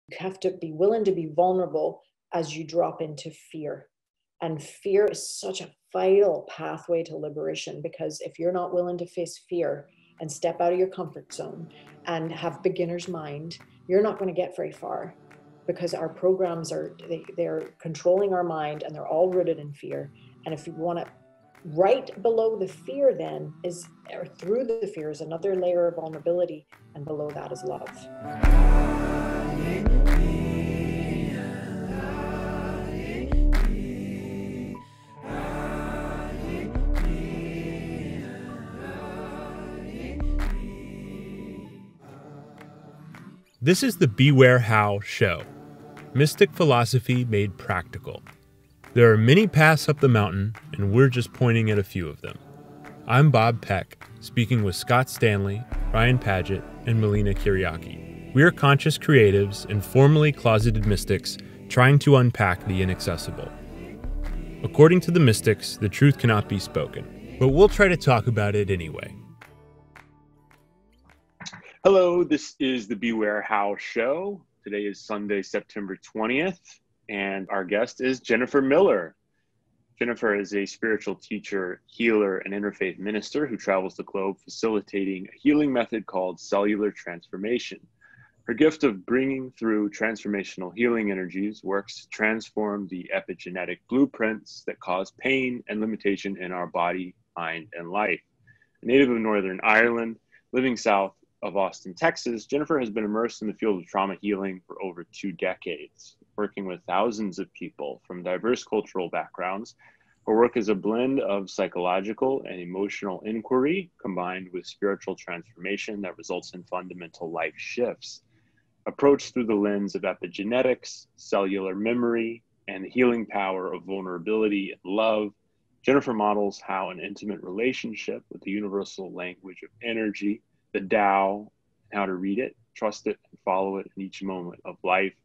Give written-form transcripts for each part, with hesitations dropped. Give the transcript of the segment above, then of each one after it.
You have to be willing to be vulnerable as you drop into fear. And fear is such a vital pathway to liberation, because if you're not willing to face fear and step out of your comfort zone and have beginner's mind, you're not going to get very far, because our programs they're controlling our mind, and they're all rooted in fear. And if you want to, right below the fear then is, or through the fear is another layer of vulnerability, and below that is love. This is the Beware How show, mystic philosophy made practical. There are many paths up the mountain, and we're just pointing at a few of them. I'm Bob Peck, speaking with Scott Stanley, Ryan Padgett, and Melina Kyriaki. We are conscious creatives and formerly closeted mystics trying to unpack the inaccessible. According to the mystics, the truth cannot be spoken, but we'll try to talk about it anyway. Hello, this is the Beware How show. Today is Sunday, September 20th, and our guest is Jennifer Millar. Jennifer is a spiritual teacher, healer, and interfaith minister who travels the globe facilitating a healing method called Cellular Transformation. Her gift of bringing through transformational healing energies works to transform the epigenetic blueprints that cause pain and limitation in our body, mind, and life. A native of Northern Ireland, living south of Austin, Texas, Jennifer has been immersed in the field of trauma healing for over 2 decades, working with thousands of people from diverse cultural backgrounds. Her work is a blend of psychological and emotional inquiry combined with spiritual transformation that results in fundamental life shifts. Approached through the lens of epigenetics, cellular memory, and the healing power of vulnerability and love, Jennifer models how an intimate relationship with the universal language of energy, the Tao, how to read it, trust it, and follow it in each moment of life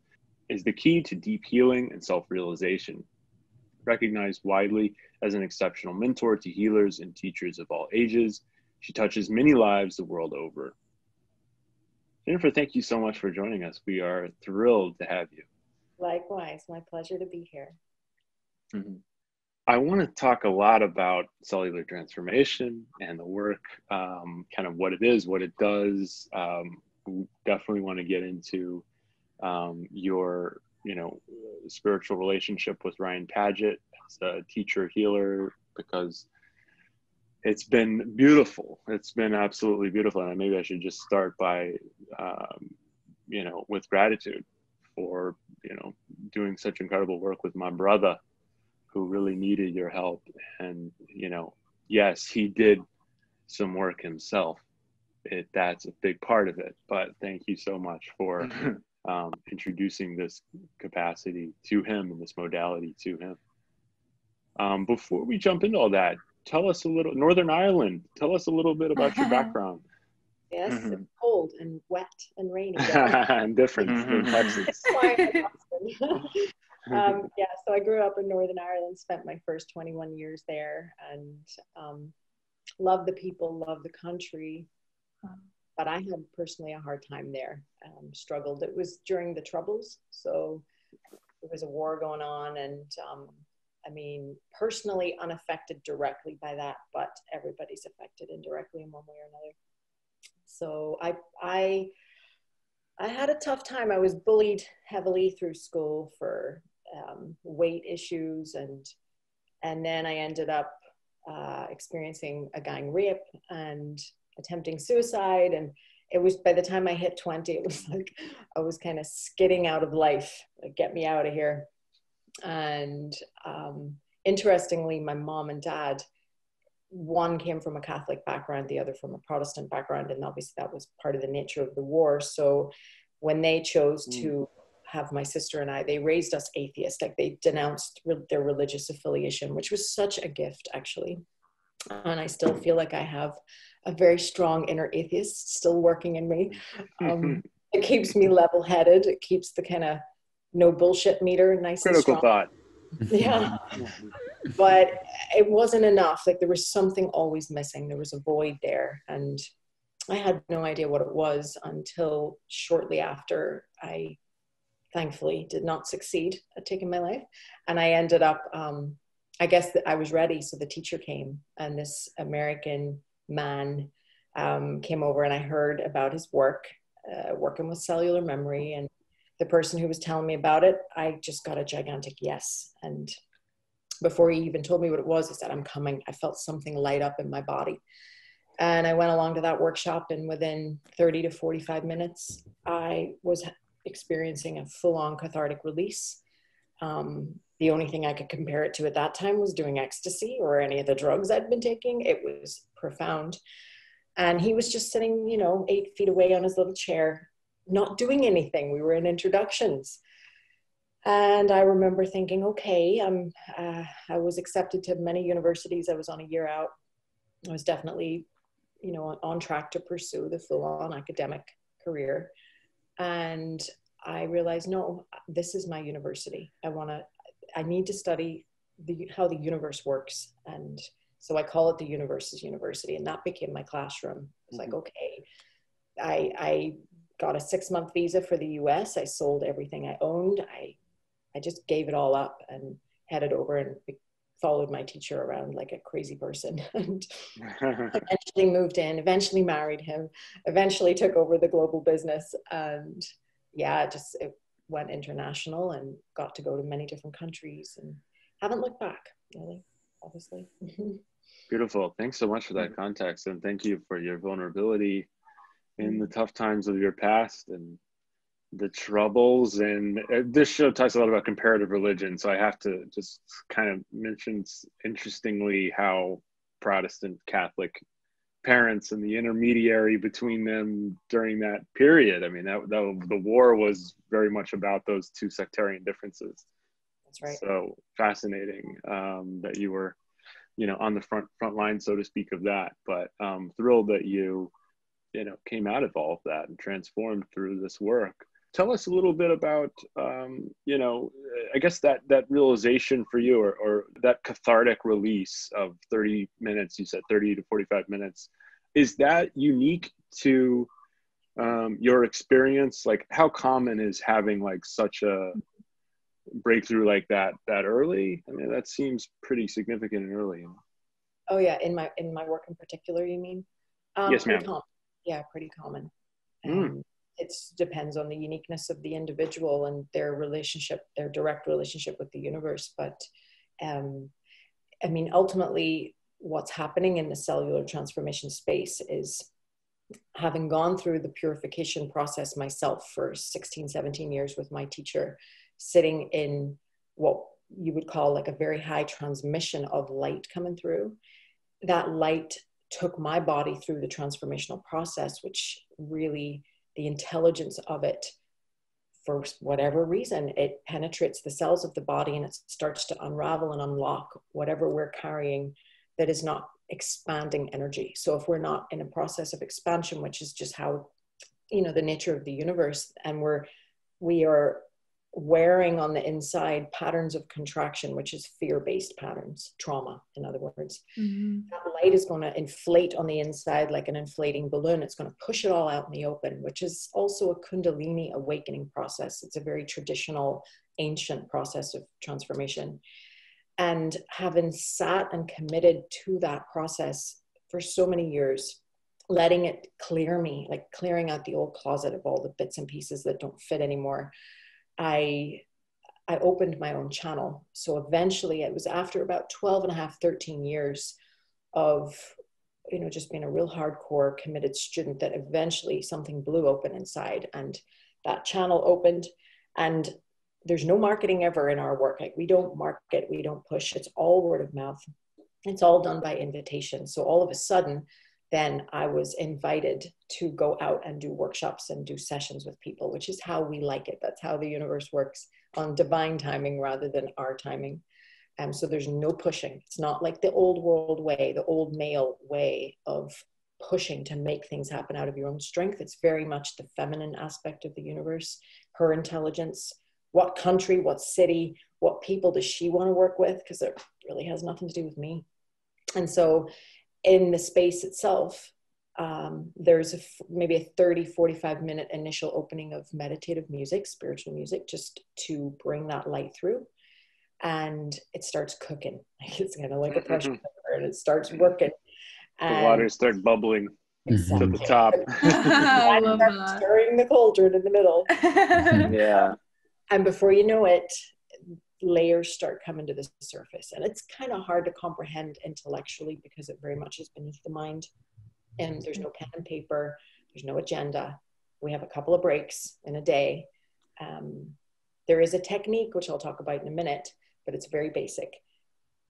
is the key to deep healing and self-realization. Recognized widely as an exceptional mentor to healers and teachers of all ages, she touches many lives the world over. Jennifer, thank you so much for joining us. We are thrilled to have you. Likewise, my pleasure to be here. Mm-hmm. I want to talk a lot about cellular transformation and the work, kind of what it is, what it does. We definitely want to get into your, spiritual relationship with Ryan Padgett as a teacher healer, because it's been beautiful. It's been absolutely beautiful. And maybe I should just start by, with gratitude for, doing such incredible work with my brother, who really needed your help. And, yes, he did some work himself. That's a big part of it. But thank you so much for introducing this capacity to him and this modality to him. Before we jump into all that, tell us a little, Northern Ireland, tell us a little bit about your background. Yes, it's cold and wet and rainy. And different than Texas. So I grew up in Northern Ireland, spent my first 21 years there, and love the people, love the country. But I had personally a hard time there, struggled. It was during the Troubles, so there was a war going on, and personally unaffected directly by that, but everybody's affected indirectly in one way or another. So I had a tough time. I was bullied heavily through school for weight issues, and then I ended up experiencing a gang rape and attempting suicide. And it was, by the time I hit 20, it was like I was kind of skidding out of life, like, get me out of here. And interestingly, my mom and dad, one came from a Catholic background, the other from a Protestant background, and obviously that was part of the nature of the war. So when they chose to have my sister and I, they raised us atheists, like they denounced their religious affiliation, which was such a gift, actually. And I still feel like I have a very strong inner atheist still working in me. It keeps me level-headed. It keeps the kind of no bullshit meter nice Critical and strong. thought. Yeah. But it wasn't enough. Like, there was something always missing. There was a void there. And I had no idea what it was until shortly after I thankfully did not succeed at taking my life. And I ended up, I guess that I was ready. So the teacher came, and this American man came over, and I heard about his work, working with cellular memory. And the person who was telling me about it, I just got a gigantic yes. And before he even told me what it was, I said, I'm coming. I felt something light up in my body. And I went along to that workshop, and within 30 to 45 minutes, I was experiencing a full-on cathartic release. The only thing I could compare it to at that time was doing ecstasy or any of the drugs I'd been taking. It was profound. And he was just sitting, 8 feet away on his little chair, not doing anything. We were in introductions. And I remember thinking, okay, I was accepted to many universities. I was on a year out. I was definitely, on track to pursue the full-on academic career. And I realized, no, this is my university. I need to study how the universe works. And so I call it the universe's university. And that became my classroom. It's like, okay, I got a 6-month visa for the US. I sold everything I owned. I just gave it all up and headed over and followed my teacher around like a crazy person, and eventually moved in, eventually married him, eventually took over the global business. And yeah, it went international and got to go to many different countries and haven't looked back, really, obviously. Beautiful. Thanks so much for that context. And thank you for your vulnerability in the tough times of your past and the troubles. And this show talks a lot about comparative religion. So I have to just kind of mention, interestingly, how Protestant Catholic parents and the intermediary between them during that period. I mean, that the war was very much about those two sectarian differences. That's right. So fascinating that you were, on the front line, so to speak, of that. But thrilled that you came out of all of that and transformed through this work. Tell us a little bit about, I guess that realization for you, or that cathartic release of 30 minutes, you said 30 to 45 minutes. Is that unique to your experience? Like, how common is having like such a breakthrough like that early? I mean, that seems pretty significant and early. Oh yeah, in my work in particular, you mean? Yes, ma'am. Yeah, pretty common. It depends on the uniqueness of the individual and their direct relationship with the universe. But I mean, ultimately, what's happening in the cellular transformation space is, having gone through the purification process myself for 16, 17 years with my teacher, sitting in what you would call like a very high transmission of light coming through. That light took my body through the transformational process, which really, the intelligence of it, for whatever reason, it penetrates the cells of the body and it starts to unravel and unlock whatever we're carrying that is not expanding energy. So if we're not in a process of expansion, which is just how, the nature of the universe, and we are wearing on the inside patterns of contraction, which is fear-based patterns, trauma, in other words. That light is going to inflate on the inside like an inflating balloon. It's going to push it all out in the open, which is also a Kundalini awakening process. It's a very traditional, ancient process of transformation. And having sat and committed to that process for so many years, letting it clear me, like clearing out the old closet of all the bits and pieces that don't fit anymore, I opened my own channel. So eventually, it was after about 12 and a half, 13 years of, just being a real hardcore committed student, that eventually something blew open inside, and that channel opened. And there's no marketing ever in our work. Like, we don't market, we don't push. It's all word of mouth. It's all done by invitation. So all of a sudden, then I was invited to go out and do workshops and do sessions with people, which is how we like it. That's how the universe works, on divine timing rather than our timing. So there's no pushing. It's not like the old world way, the old male way of pushing to make things happen out of your own strength. It's very much the feminine aspect of the universe, her intelligence. What country, what city, what people does she want to work with? Because it really has nothing to do with me. And so in the space itself, There's maybe a 30-45 minute initial opening of meditative music, spiritual music, just to bring that light through. And it starts cooking. It's kind of like a pressure cooker, and it starts working. The water starts bubbling exactly. to the top. I love that. Stirring the cauldron in the middle. Yeah. And before you know it, layers start coming to the surface. And it's kind of hard to comprehend intellectually because it very much is beneath the mind. And there's no pen and paper. There's no agenda. We have a couple of breaks in a day. There is a technique, which I'll talk about in a minute, but it's very basic.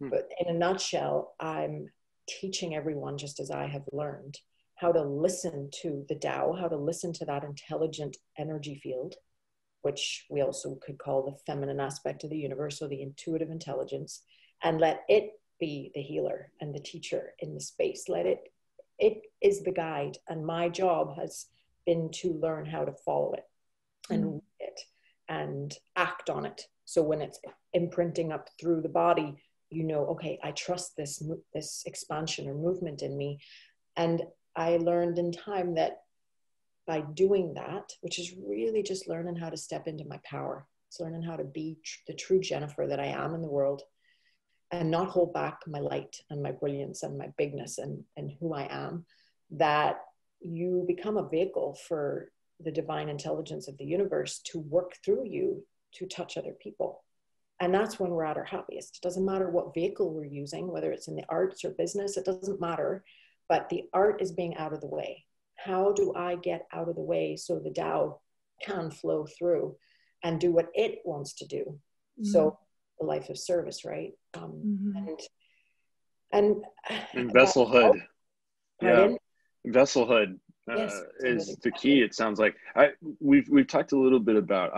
But in a nutshell, I'm teaching everyone, just as I have learned, how to listen to the Tao, how to listen to that intelligent energy field, which we also could call the feminine aspect of the universe, or the intuitive intelligence, and let it be the healer and the teacher in the space. It is the guide. And my job has been to learn how to follow it and read it and act on it. So when it's imprinting up through the body, okay, I trust this expansion or movement in me. And I learned in time that by doing that, which is really just learning how to step into my power, it's learning how to be the true Jennifer that I am in the world, and not hold back my light and my brilliance and my bigness and who I am, that you become a vehicle for the divine intelligence of the universe to work through you to touch other people. And that's when we're at our happiest. It doesn't matter what vehicle we're using, whether it's in the arts or business, it doesn't matter. But the art is being out of the way. How do I get out of the way so the Tao can flow through and do what it wants to do? So the life of service, right? And vesselhood. Pardon? Yeah. Vesselhood is the key. It sounds like we've talked a little bit about,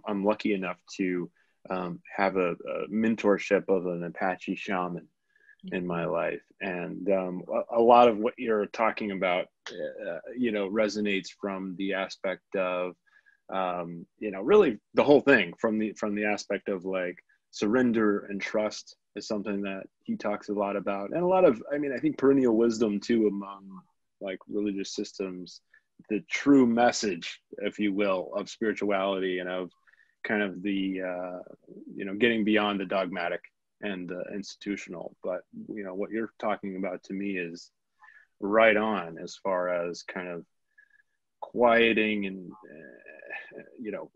I'm lucky enough to have a mentorship of an Apache shaman in my life. And a lot of what you're talking about, resonates from the aspect of, really the whole thing, from the aspect of like surrender and trust is something that he talks a lot about. And a lot of, I think perennial wisdom too, among like religious systems, the true message, if you will, of spirituality and of kind of the, getting beyond the dogmatic and institutional. But what you're talking about to me is right on, as far as kind of quieting and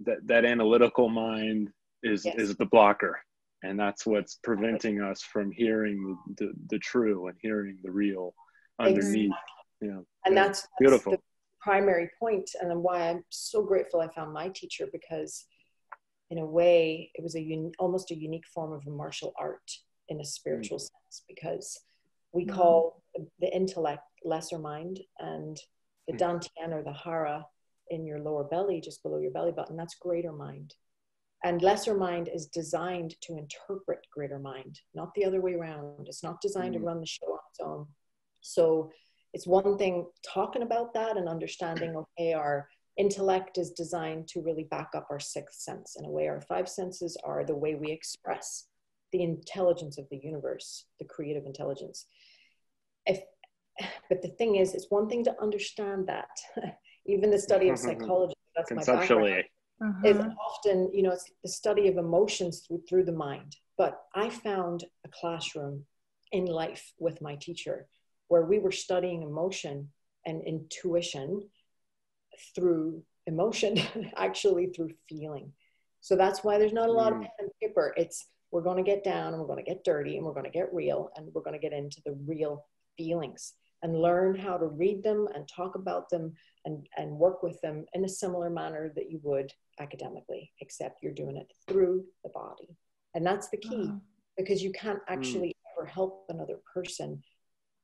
that analytical mind is the blocker, and that's what's preventing us from hearing the true and hearing the real underneath. And that's beautiful. The primary point, and then why I'm so grateful I found my teacher, because in a way, it was almost a unique form of a martial art in a spiritual sense, because we call the intellect lesser mind, and the dantian or the hara in your lower belly, just below your belly button, that's greater mind. And lesser mind is designed to interpret greater mind, not the other way around. It's not designed to run the show on its own. So it's one thing talking about that and understanding, okay, our intellect is designed to really back up our sixth sense. In a way, our five senses are the way we express the intelligence of the universe, the creative intelligence. But the thing is, it's one thing to understand that. Even the study of psychology, that's my background, is often, it's the study of emotions through the mind. But I found a classroom in life with my teacher where we were studying emotion and intuition through emotion, actually through feeling. So that's why there's not a lot of pen and paper. It's, we're going to get down and we're going to get dirty and we're going to get real, and we're going to get into the real feelings and learn how to read them and talk about them and work with them in a similar manner that you would academically, except you're doing it through the body. And that's the key, because you can't actually ever help another person.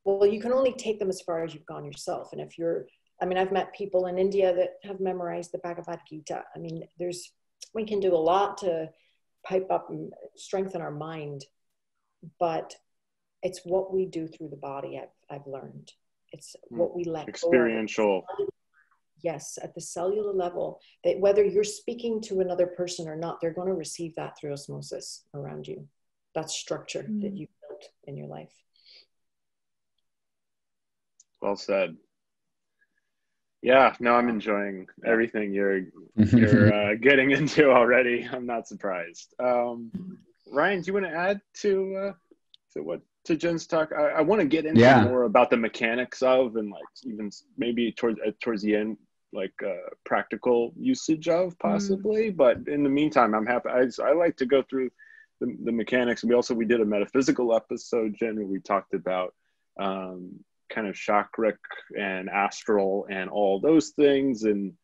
Well, you can only take them as far as you've gone yourself. And if you're, I've met people in India that have memorized the Bhagavad Gita. We can do a lot to pipe up and strengthen our mind, but it's what we do through the body. I've learned it's what we let experiential. Yes, at the cellular level, that whether you're speaking to another person or not, they're going to receive that through osmosis around you. That structure that you built in your life. Well said. Yeah, no, I'm enjoying everything you're getting into already. I'm not surprised. Ryan, do you want to add to Jen's talk? I want to get into more about the mechanics of, and like even maybe towards the end, like practical usage of possibly. But in the meantime, I'm happy. I like to go through the mechanics. We did a metaphysical episode, Jen, where we talked about kind of chakric and astral and all those things. And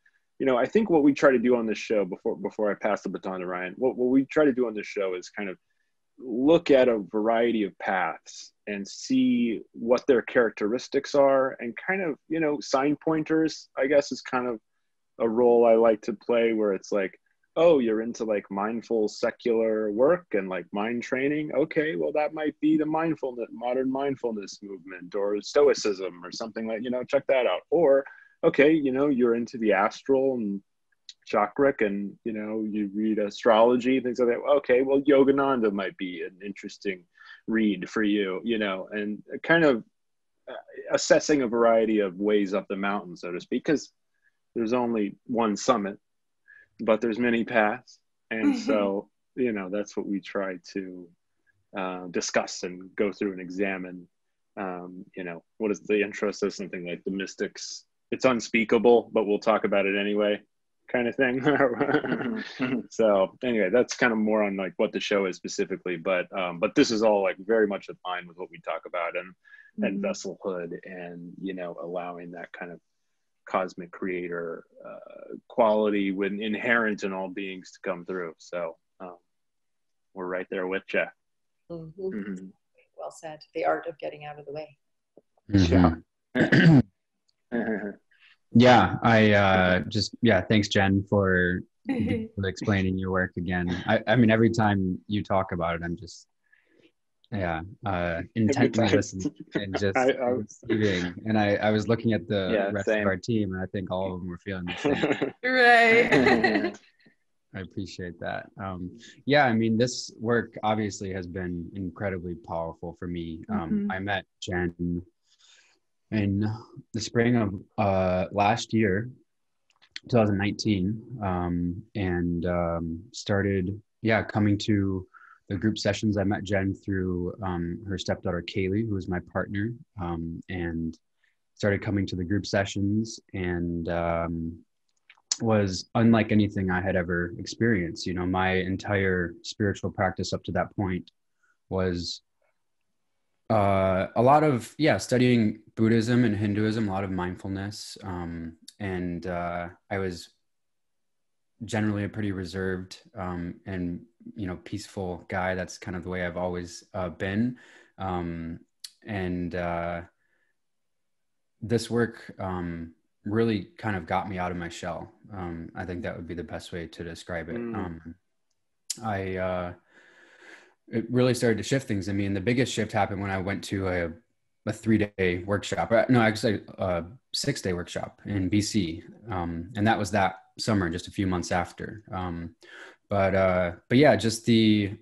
I think what we try to do on this show, before I pass the baton to Ryan, what we try to do on this show is kind of look at a variety of paths and see what their characteristics are, and kind of sign pointers, I guess, is kind of a role I like to play, where it's like, oh, you're into like mindful secular work and like mind training. Okay, well, that might be the modern mindfulness movement, or stoicism, or something like, check that out. Or, okay, you're into the astral and chakric, and you read astrology, things like that. Okay, well, Yogananda might be an interesting read for you, and kind of assessing a variety of ways up the mountain, so to speak, because there's only one summit, but there's many paths. And so, that's what we try to discuss and go through and examine. What is the intro says, something like the mystics, it's unspeakable, but we'll talk about it anyway, kind of thing. So anyway, that's kind of more on like what the show is specifically, but this is all like very much in line with what we talk about, and vesselhood, and allowing that kind of cosmic creator quality when inherent in all beings to come through. So we're right there with you. Well said. The art of getting out of the way. Yeah. Thanks, Jen, for explaining your work again. I mean, every time you talk about it, I'm just intently listening and just receiving. And I was looking at the rest of our team, and I think all of them were feeling the same. Right. I appreciate that. I mean, this work obviously has been incredibly powerful for me. I met Jen in the spring of last year, 2019, and started coming to the group sessions. I met Jen through her stepdaughter Kaylee, who was my partner, and started coming to the group sessions, and was unlike anything I had ever experienced. My entire spiritual practice up to that point was a lot of studying Buddhism and Hinduism, a lot of mindfulness, and I was generally a pretty reserved and peaceful guy. That's kind of the way I've always been, and this work really kind of got me out of my shell. I think that would be the best way to describe it. It really started to shift things. I mean, the biggest shift happened when I went to a 3-day workshop. No, actually a 6-day workshop in BC. And that was that summer, just a few months after. But just the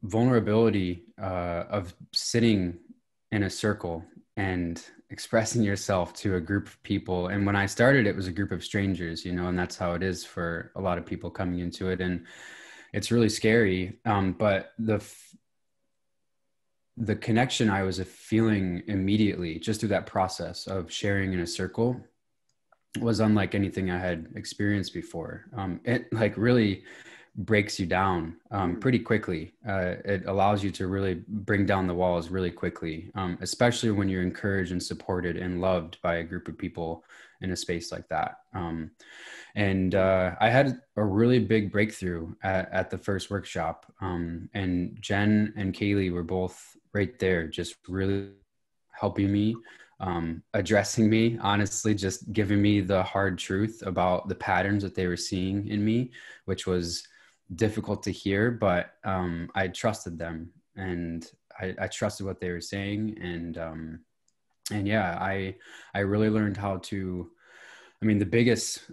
vulnerability of sitting in a circle and expressing yourself to a group of people. And when I started, it was a group of strangers, and that's how it is for a lot of people coming into it. And it's really scary. But the connection I was feeling immediately just through that process of sharing in a circle was unlike anything I had experienced before. It like really breaks you down pretty quickly. It allows you to really bring down the walls really quickly, especially when you're encouraged and supported and loved by a group of people in a space like that. And I had a really big breakthrough at the first workshop. And Jen and Kaylee were both right there, just really helping me, addressing me, honestly, just giving me the hard truth about the patterns that they were seeing in me, which was difficult to hear, but I trusted them, and I trusted what they were saying. And yeah, I really learned how to, I mean, the biggest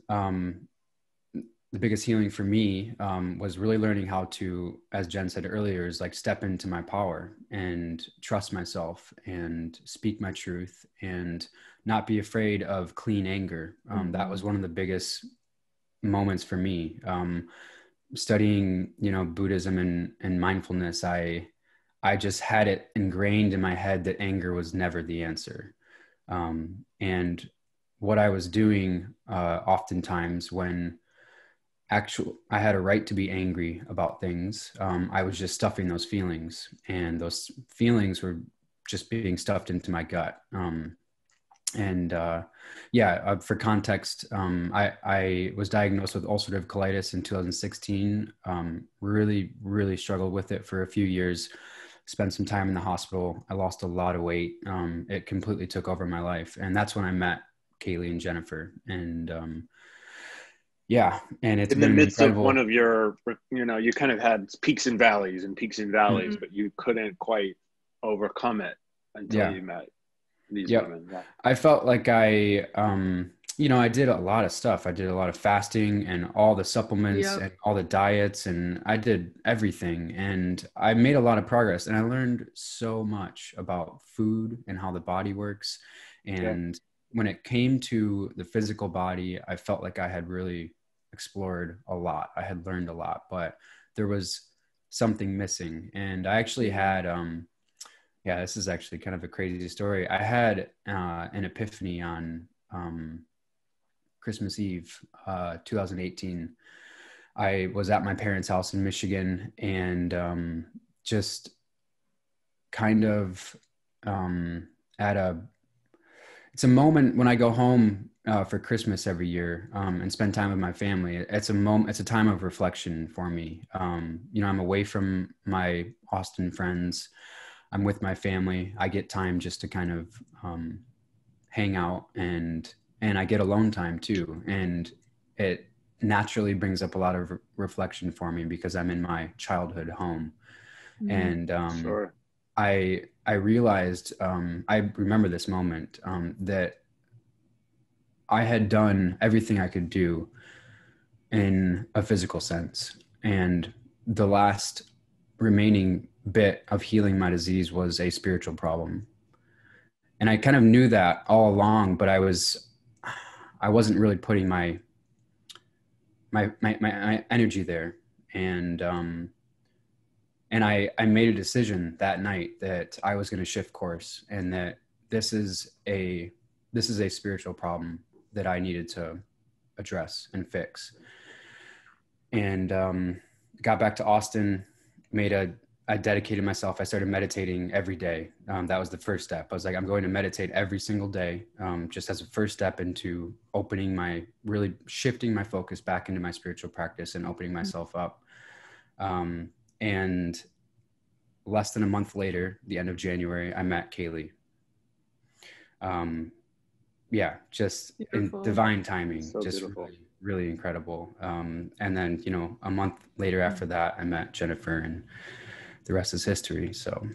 the biggest healing for me was really learning how to, as Jen said earlier, is like step into my power and trust myself and speak my truth and not be afraid of clean anger. That was one of the biggest moments for me. Studying, Buddhism and mindfulness, I just had it ingrained in my head that anger was never the answer. And what I was doing oftentimes when I had a right to be angry about things, I was just stuffing those feelings, and those feelings were just being stuffed into my gut. For context, I was diagnosed with ulcerative colitis in 2016. Really, really struggled with it for a few years. Spent some time in the hospital. I lost a lot of weight. It completely took over my life. And that's when I met Kaylee and Jennifer. And and it's in the midst of one of your, you kind of had peaks and valleys, but you couldn't quite overcome it until you met these women. Yeah. I felt like I did a lot of stuff. I did a lot of fasting and all the supplements and all the diets, and I did everything, and I made a lot of progress, and I learned so much about food and how the body works. And when it came to the physical body, I felt like I had really explored a lot. I had learned a lot, but there was something missing. And I actually had this is actually kind of a crazy story. I had an epiphany on Christmas Eve, 2018. I was at my parents' house in Michigan, and just kind of it's a moment when I go home for Christmas every year and spend time with my family. It's a time of reflection for me. I'm away from my Austin friends. I'm with my family. I get time just to kind of hang out, and I get alone time too. And it naturally brings up a lot of reflection for me because I'm in my childhood home. And I realized, I remember this moment, that I had done everything I could do in a physical sense. And the last remaining bit of healing my disease was a spiritual problem. And I kind of knew that all along, but I wasn't really putting my energy there. And I made a decision that night that I was going to shift course, and that this is a spiritual problem that I needed to address and fix. And got back to Austin, I dedicated myself. I started meditating every day. That was the first step. I was like, I'm going to meditate every single day, just as a first step into really shifting my focus back into my spiritual practice and opening myself up. And less than a month later, the end of January, I met Kaylee. Just in divine timing, so just really, really incredible. And then, a month later after that, I met Jennifer, and the rest is history. So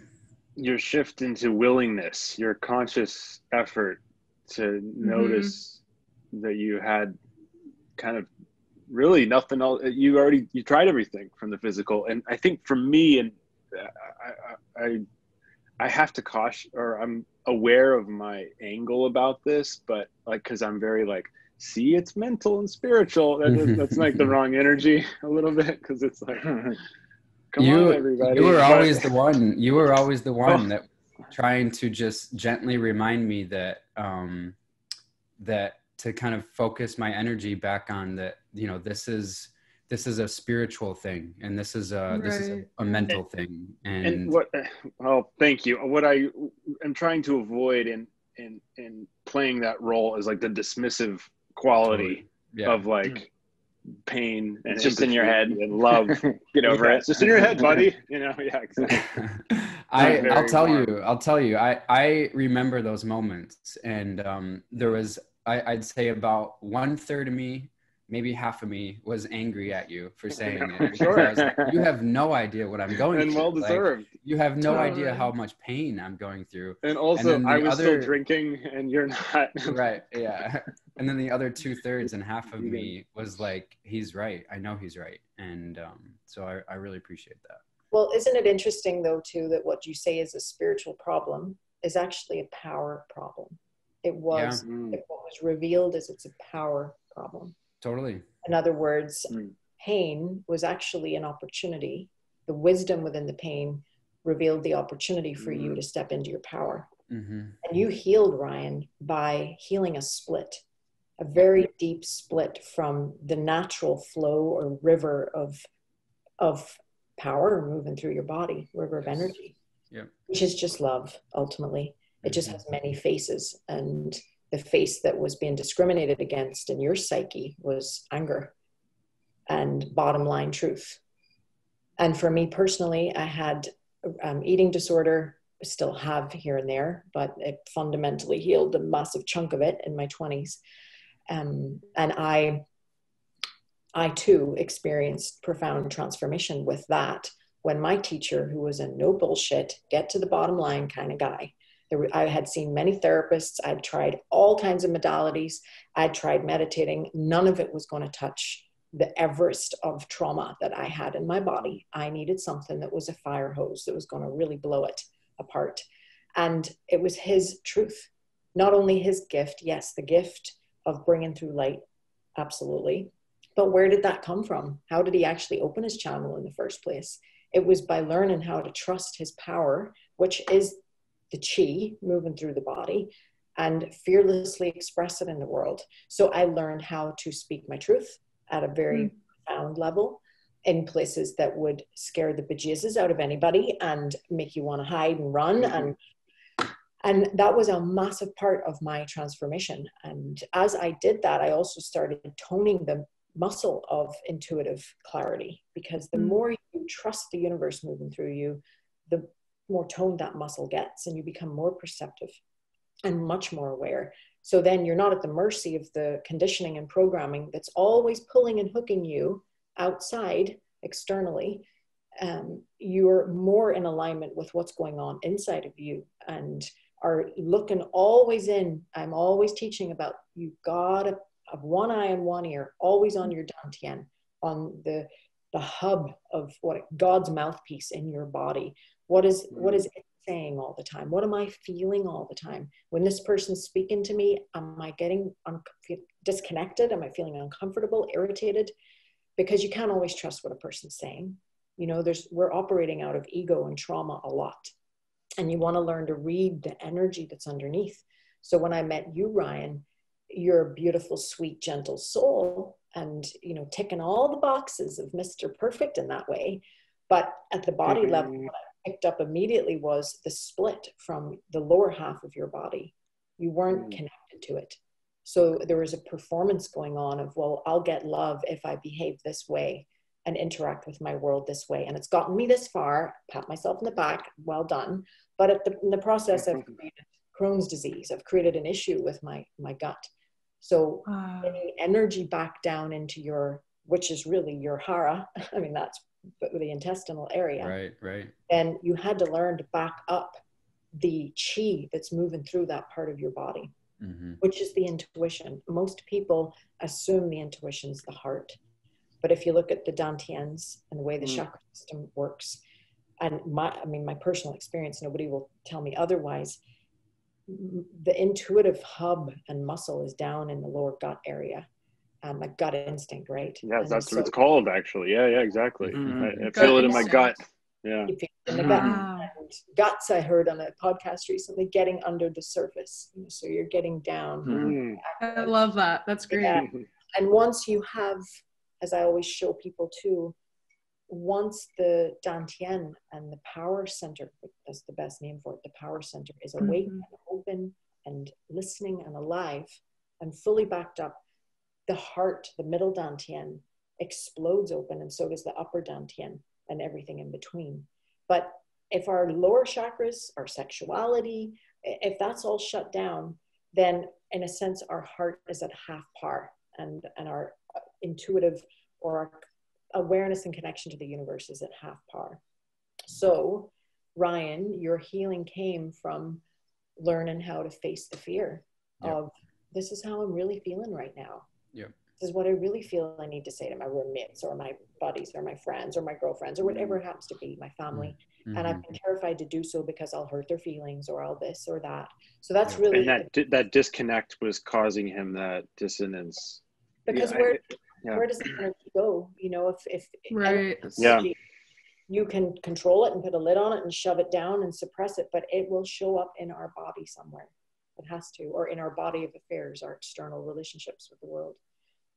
your shift into willingness, your conscious effort to notice that you had kind of really nothing else. You tried everything from the physical. And I think for me, and I have to caution, or I'm aware of my angle about this, but cause I'm very see, it's mental and spiritual. That's the wrong energy a little bit. Cause it's come on, everybody. You were always the one. You were always the one that trying to just gently remind me that that to kind of focus my energy back on that. This is a spiritual thing, and this is a mental thing. And thank you. What I am trying to avoid in playing that role is the dismissive quality of pain, and it's just in your head and love. Get over it. It's just in your head, buddy. Exactly. I'll tell you, I remember those moments, and there was, I'd say about 1/3 of me maybe half of me was angry at you for saying I'm it. Because sure. I was like, you have no idea what I'm going And through. well deserved. Like, you have no idea Totally. how much pain I'm going through. And also, then I the was still other- drinking, and you're not. Right, yeah. And then the other 2/3 and half of me was like, he's right. I know he's right. And so I really appreciate that. Well, isn't it interesting though too that what you say is a spiritual problem is actually a power problem? It was what was revealed as it's a power problem. Totally. In other words, pain was actually an opportunity. The wisdom within the pain revealed the opportunity for you to step into your power. And you healed, Ryan, by healing a split, a very deep split from the natural flow or river of power moving through your body, river of energy, which is just love, ultimately. It just has many faces. And the face that was being discriminated against in your psyche was anger and bottom line truth. And for me personally, I had eating disorder, still have here and there, but it fundamentally healed a massive chunk of it in my 20s. And I too experienced profound transformation with that when my teacher, who was a no bullshit, get to the bottom line kind of guy. I had seen many therapists. I'd tried all kinds of modalities. I'd tried meditating. None of it was going to touch the Everest of trauma that I had in my body. I needed something that was a fire hose that was going to really blow it apart. And it was his truth, not only his gift. Yes, the gift of bringing through light. Absolutely. But where did that come from? How did he actually open his channel in the first place? It was by learning how to trust his power, which is the chi moving through the body, and fearlessly express it in the world. So I learned how to speak my truth at a very profound level in places that would scare the bejesus out of anybody and make you want to hide and run. And that was a massive part of my transformation. And as I did that, I also started toning the muscle of intuitive clarity, because the more you trust the universe moving through you, the more toned that muscle gets, and you become more perceptive and much more aware. So then you're not at the mercy of the conditioning and programming that's always pulling and hooking you outside externally. You're more in alignment with what's going on inside of you, and are looking always in. I'm always teaching about, you gotta have one eye and one ear, always on your dantian, on the hub of what God's mouthpiece in your body. What is it saying all the time? What am I feeling all the time? When this person's speaking to me, am I getting disconnected? Am I feeling uncomfortable, irritated? Because you can't always trust what a person's saying. You know, we're operating out of ego and trauma a lot. And you want to learn to read the energy that's underneath. So when I met you, Ryan, you're a beautiful, sweet, gentle soul, and, you know, ticking all the boxes of Mr. Perfect in that way. But at the body level, what I picked up immediately was the split from the lower half of your body. You weren't connected to it. So there was a performance going on of, well, I'll get love if I behave this way and interact with my world this way. And it's gotten me this far, pat myself in the back, well done. But in the process, I've created Crohn's disease. I've created an issue with my gut. So getting energy back down into which is really your hara. I mean, that's the intestinal area. Right. And you had to learn to back up the chi that's moving through that part of your body, which is the intuition. Most people assume the intuition's the heart. But if you look at the dantians and the way the chakra system works, and my personal experience, nobody will tell me otherwise, the intuitive hub and muscle is down in the lower gut area. My gut instinct, right? Yes, that's what it's called, actually. Yeah, exactly. I feel it in my gut. Yeah. You feel it in the gut. And guts, I heard on a podcast recently, getting under the surface. So you're getting down. I love that. That's great. Yeah. And once you have, as I always show people too, once the dantian and the power center, that's the best name for it, the power center is awake and open and listening and alive and fully backed up, the heart, the middle dantian, explodes open, and so does the upper dantian and everything in between. But if our lower chakras, our sexuality, if that's all shut down, then in a sense, our heart is at half par. and our intuitive or our awareness and connection to the universe is at half par. So Ryan, your healing came from learning how to face the fear of, this is how I'm really feeling right now. This is what I really feel I need to say to my roommates or my buddies or my friends or my girlfriends or whatever it happens to be, my family. And I've been terrified to do so because I'll hurt their feelings or I'll this or that. So that's really... And that disconnect was causing him that dissonance. Because where does the energy go? You know, if right. energy, you can control it and put a lid on it and shove it down and suppress it, but it will show up in our body somewhere. It has to, or in our body of affairs, our external relationships with the world.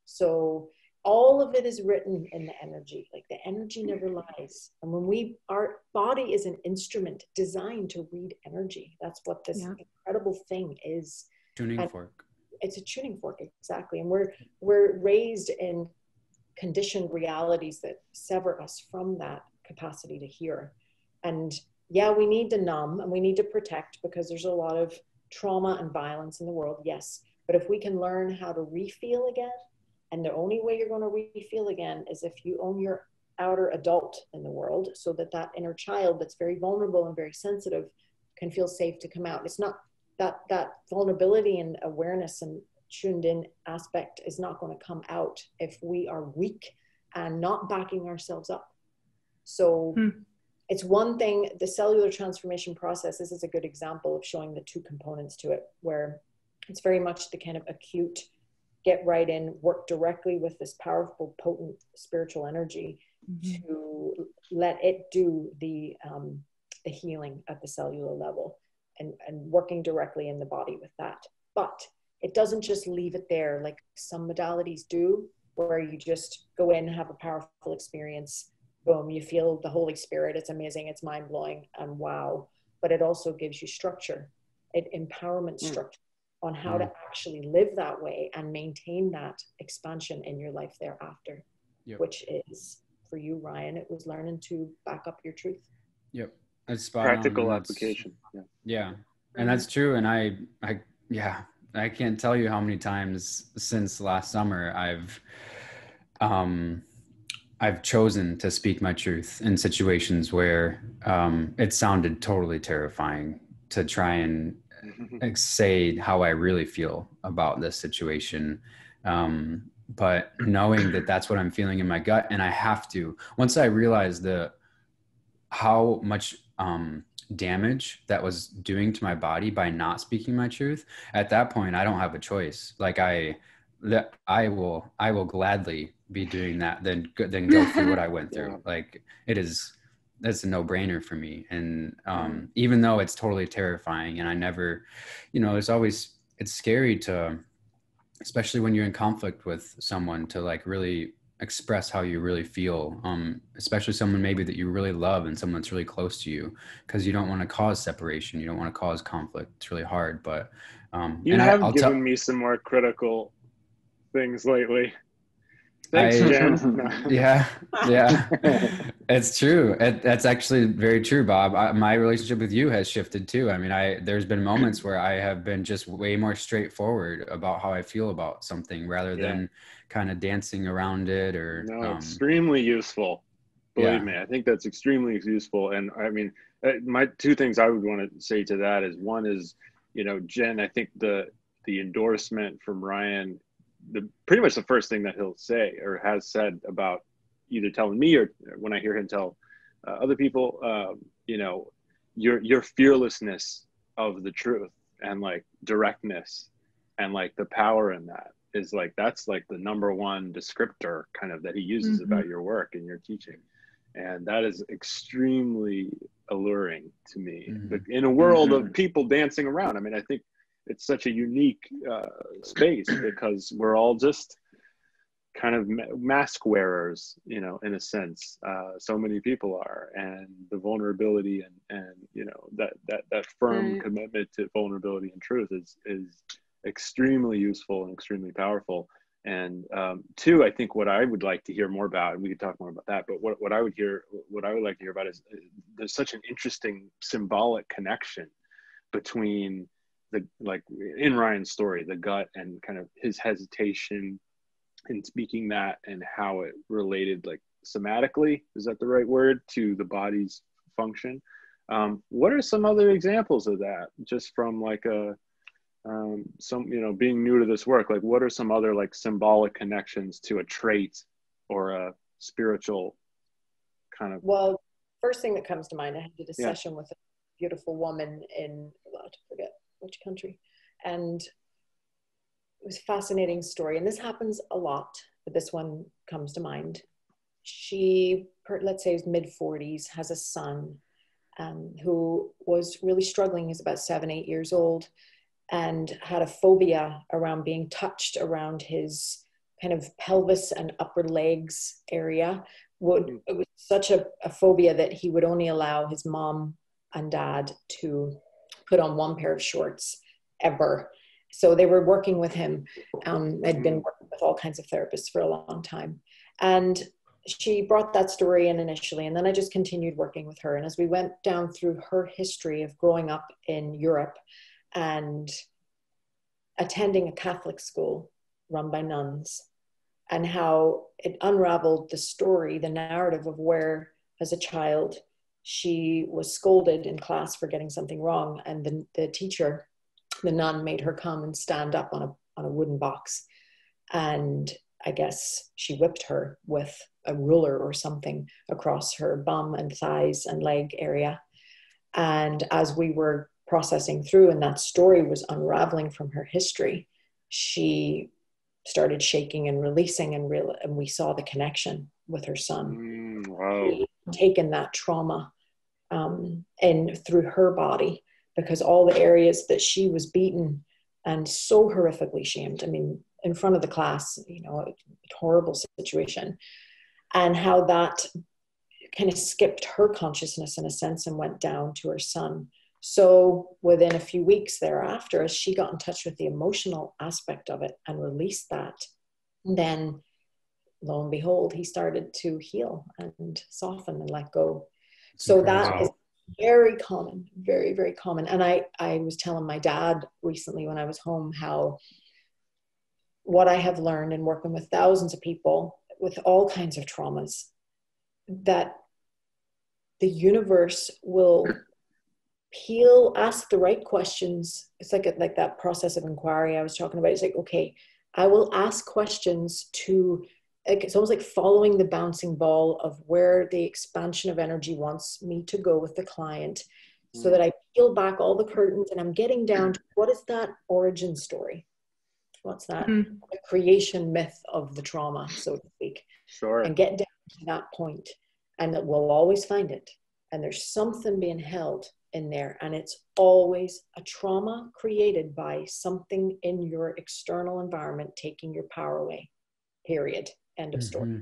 So all of it is written in the energy. Like, the energy never lies. And when our body is an instrument designed to read energy. That's what this incredible thing is. Tuning fork. It's a tuning fork, exactly. And we're raised in conditioned realities that sever us from that capacity to hear. And we need to numb and we need to protect because there's a lot of trauma and violence in the world. Yes. But if we can learn how to refeel again, and the only way you're going to refeel again is if you own your outer adult in the world, so that inner child that's very vulnerable and very sensitive can feel safe to come out. It's not that vulnerability and awareness and tuned in aspect is not going to come out if we are weak and not backing ourselves up. So it's one thing, the cellular transformation process, this is a good example of showing the two components to it, where it's very much the kind of acute, get right in, work directly with this powerful, potent spiritual energy to let it do the healing at the cellular level and working directly in the body with that. But it doesn't just leave it there like some modalities do, where you just go in, have a powerful experience, boom, you feel the Holy Spirit, it's amazing, it's mind-blowing, and wow. But it also gives you structure, empowerment structure on how to actually live that way and maintain that expansion in your life thereafter, which is, for you, Ryan, it was learning to back up your truth. That's spot practical on. Application. And that's true. And I can't tell you how many times since last summer I've chosen to speak my truth in situations where it sounded totally terrifying to try and say how I really feel about this situation. But knowing that that's what I'm feeling in my gut, and I have to, once I realized how much damage that was doing to my body by not speaking my truth, at that point, I don't have a choice. Like I will gladly be doing that than go through what I went through. Like that's a no-brainer for me. And even though it's totally terrifying, and I never, it's scary to, especially when you're in conflict with someone, to like really express how you really feel, especially someone maybe that you really love and someone that's really close to you, because you don't want to cause separation, you don't want to cause conflict. It's really hard. But I'll given me some more critical things lately. Thanks, Jen. Yeah. It's true. That's actually very true, Bob. My relationship with you has shifted too. I mean, there's been moments where I have been just way more straightforward about how I feel about something, rather than kind of dancing around it or. No, extremely useful. Believe me, I think that's extremely useful. And I mean, my two things I would want to say to that is, one is, Jen, I think the endorsement from Ryan, pretty much the first thing that he'll say or has said about either telling me or when I hear him tell other people, your fearlessness of the truth and like directness and like the power in that is like, that's like the number one descriptor kind of that he uses about your work and your teaching. And that is extremely alluring to me. But in a world of people dancing around, I mean, I think it's such a unique space because we're all just kind of mask wearers, in a sense. So many people are, and the vulnerability and that firm commitment to vulnerability and truth is extremely useful and extremely powerful. And two, I think what I would like to hear more about, and we could talk more about that, but what I would like to hear about is there's such an interesting symbolic connection between like in Ryan's story, the gut and kind of his hesitation and speaking that and how it related like somatically, is that the right word, to the body's function. What are some other examples of that, just from like some, you know, being new to this work, like what are some other like symbolic connections to a trait or a spiritual kind of? Well, first thing that comes to mind, I did a Yeah. session with a beautiful woman in, I forget which country, and it was a fascinating story. And this happens a lot, but this one comes to mind. She, let's say, is mid-40s, has a son who was really struggling. He's about 7, 8 years old, and had a phobia around being touched around his kind of pelvis and upper legs area. It was such a phobia that he would only allow his mom and dad to put on one pair of shorts ever. So they were working with him. They'd been working with all kinds of therapists for a long time. And she brought that story in initially, and then I just continued working with her. And as we went down through her history of growing up in Europe and attending a Catholic school run by nuns, and how it unraveled the story, the narrative of where, as a child, she was scolded in class for getting something wrong. And the teacher, the nun, made her come and stand up on a wooden box. And I guess she whipped her with a ruler or something across her bum and thighs and leg area. And as we were processing through and that story was unraveling from her history, she started shaking and releasing, and we saw the connection with her son. Wow. Taken that trauma in through her body, because all the areas that she was beaten and so horrifically shamed, I mean, in front of the class, you know, a horrible situation, and how that kind of skipped her consciousness in a sense and went down to her son. So within a few weeks thereafter, as she got in touch with the emotional aspect of it and released that, then lo and behold, he started to heal and soften and let go. So that is very common, very, very common. And I was telling my dad recently when I was home how what I have learned in working with thousands of people with all kinds of traumas, that the universe will ask the right questions. It's like that process of inquiry I was talking about. It's like, okay, I will ask questions to, like, it's almost like following the bouncing ball of where the expansion of energy wants me to go with the client, so that I peel back all the curtains and I'm getting down to what is that origin story? What's that the creation myth of the trauma, so to speak? Sure. And get down to that point, and we'll always find it. And there's something being held in there, and it's always a trauma created by something in your external environment taking your power away, period, end of story.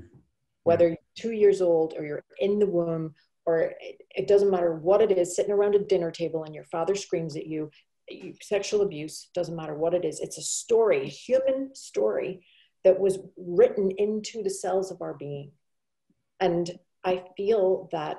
Whether you're 2 years old or you're in the womb, or it doesn't matter what it is, sitting around a dinner table and your father screams at you, sexual abuse, doesn't matter what it is, it's a story, a human story that was written into the cells of our being. And I feel that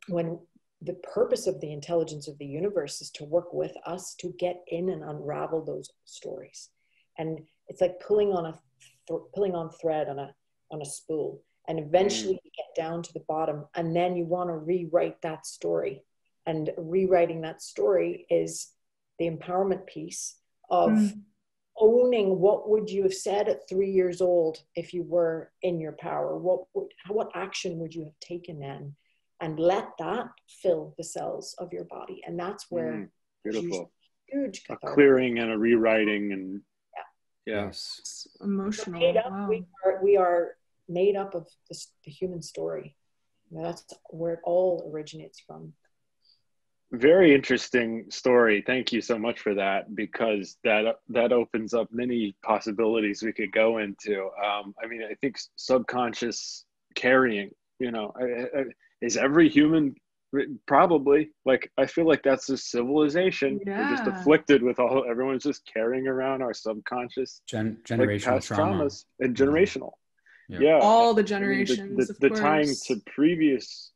when the purpose of the intelligence of the universe is to work with us to get in and unravel those stories. And it's like pulling on thread on a spool, and eventually you get down to the bottom, and then you want to rewrite that story. And rewriting that story is the empowerment piece of owning what would you have said at 3 years old if you were in your power. What action would you have taken then? And let that fill the cells of your body. And that's where beautiful. Huge a clearing and a rewriting, and yes, it's emotional. Wow. We are made up of the human story. That's where it all originates from. Very interesting story. Thank you so much for that, because that opens up many possibilities we could go into. I mean, I think subconscious carrying, you know, is every human probably, like, I feel like that's a civilization. We're just afflicted with everyone's just carrying around our subconscious generational like trauma traumas, and generational. Yeah. All the generations, I mean, the tying to previous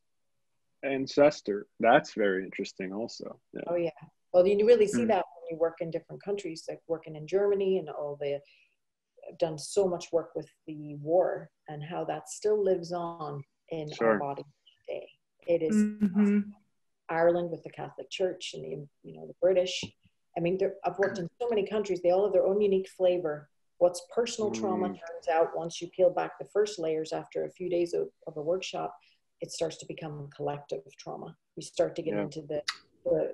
ancestor, that's very interesting also. Yeah. Oh yeah. Well, you really see that when you work in different countries, like working in Germany and all the done so much work with the war and how that still lives on in our body today. It is Ireland with the Catholic Church and the British. I mean, I've worked in so many countries. They all have their own unique flavor. What's personal trauma turns out, once you peel back the first layers after a few days of a workshop, it starts to become collective trauma. We start to get into the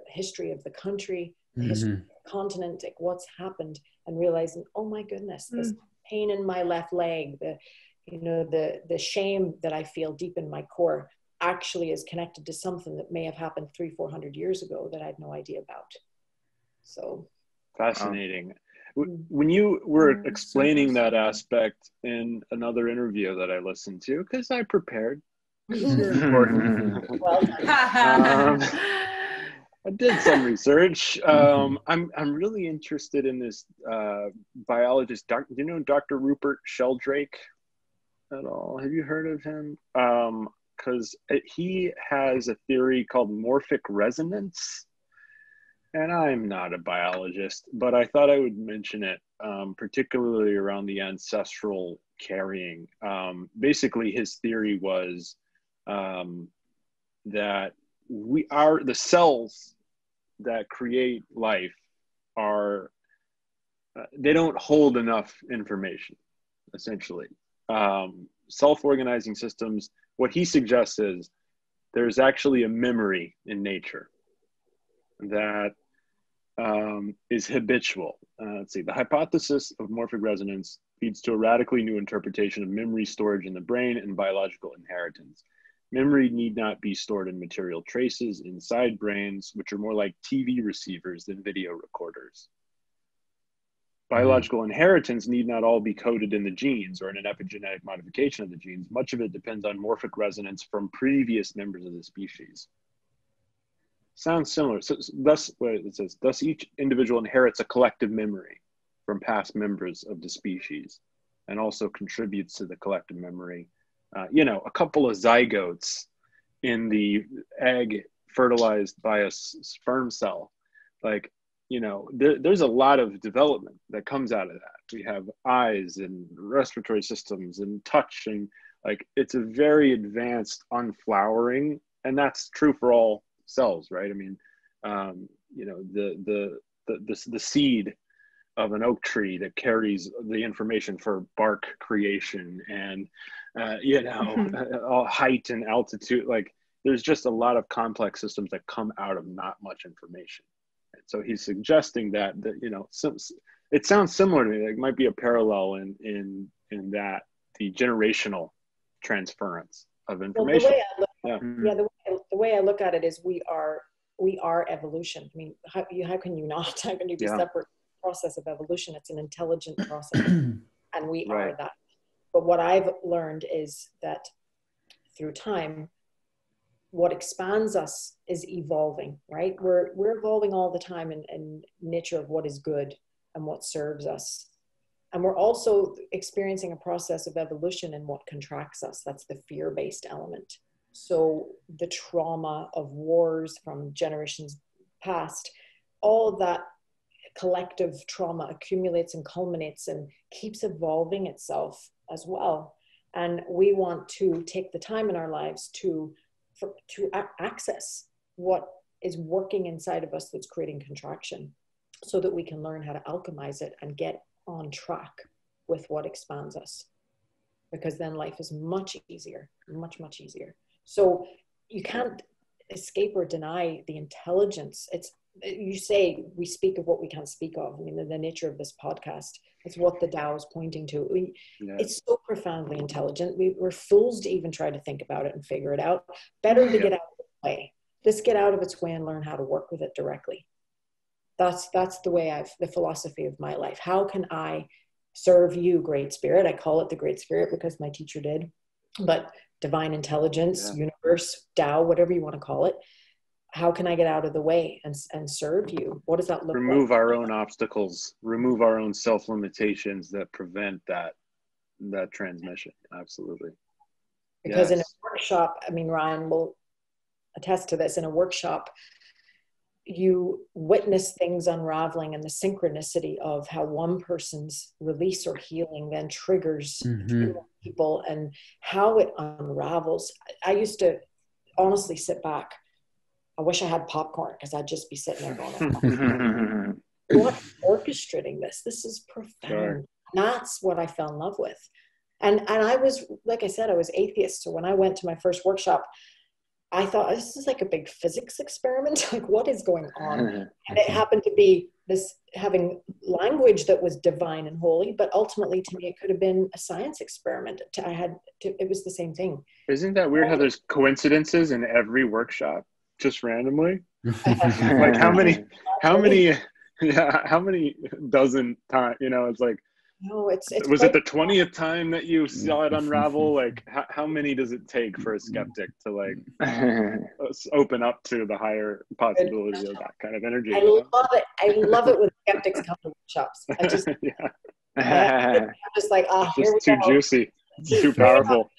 history of the country, the history of the continent, like what's happened, and realizing, oh my goodness, this pain in my left leg, the shame that I feel deep in my core actually is connected to something that may have happened 300-400 years ago that I had no idea about. So fascinating. When you were explaining that aspect in another interview that I listened to, because I prepared, well I did some research. I'm really interested in this biologist. Do you know Dr. Rupert Sheldrake at all? Have you heard of him? Because he has a theory called morphic resonance. And I'm not a biologist, but I thought I would mention it, particularly around the ancestral carrying. Basically, his theory was that the cells that create life they don't hold enough information, essentially. Self-organizing systems, what he suggests is there's actually a memory in nature that is habitual. Let's see, the hypothesis of morphic resonance leads to a radically new interpretation of memory storage in the brain and biological inheritance. Memory need not be stored in material traces inside brains, which are more like TV receivers than video recorders. Biological inheritance need not all be coded in the genes or in an epigenetic modification of the genes. Much of it depends on morphic resonance from previous members of the species. Sounds similar. So thus, what it says, thus each individual inherits a collective memory from past members of the species and also contributes to the collective memory. A couple of zygotes in the egg fertilized by a sperm cell, there's a lot of development that comes out of that. We have eyes and respiratory systems and touch, and it's a very advanced unflowering, and that's true for all cells, right? I mean, the seed of an oak tree that carries the information for bark creation and all height and altitude. There's just a lot of complex systems that come out of not much information. And so he's suggesting that it sounds similar to me. It might be a parallel in that the generational transference of information. The way I look at it is we are evolution. I mean, how can you not? How can you be separate process of evolution? It's an intelligent process, and we are that. But what I've learned is that through time, what expands us is evolving, right? We're evolving all the time in nature of what is good and what serves us. And we're also experiencing a process of evolution in what contracts us. That's the fear-based element. So the trauma of wars from generations past, all of that collective trauma accumulates and culminates and keeps evolving itself as well. And we want to take the time in our lives to access what is working inside of us that's creating contraction, so that we can learn how to alchemize it and get on track with what expands us. Because then life is much easier, much, much easier. So you can't escape or deny the intelligence. You say we speak of what we can't speak of. I mean, the nature of this podcast, it's what the Tao is pointing to. It's so profoundly intelligent. We're fools to even try to think about it and figure it out. Better to get out of its way. Just get out of its way and learn how to work with it directly. That's the philosophy of my life. How can I serve you, Great Spirit? I call it the Great Spirit because my teacher did. But divine intelligence, universe, Tao, whatever you want to call it. How can I get out of the way and serve you? What does that look like? Remove our own obstacles, remove our own self-limitations that prevent that transmission. Absolutely. Because in a workshop, I mean, Ryan will attest to this, in a workshop, you witness things unraveling, and the synchronicity of how one person's release or healing then triggers people, and how it unravels. I used to honestly sit back. I wish I had popcorn, because I'd just be sitting there going, what orchestrating this? This is profound. Sure. That's what I fell in love with. And I was, like I said, I was atheist. So when I went to my first workshop, I thought, this is like a big physics experiment. Like, what is going on? And it happened to be this having language that was divine and holy, but ultimately to me, it could have been a science experiment. It was the same thing. Isn't that weird how there's coincidences in every workshop, just randomly? Like how many dozen times, it's like, no, it's was it the 20th time that you saw it unravel? Like how many does it take for a skeptic to like open up to the higher possibility of that kind of energy? I love it. I love it when skeptics come to workshops. I just, I'm just like, here we too go. Juicy, too powerful.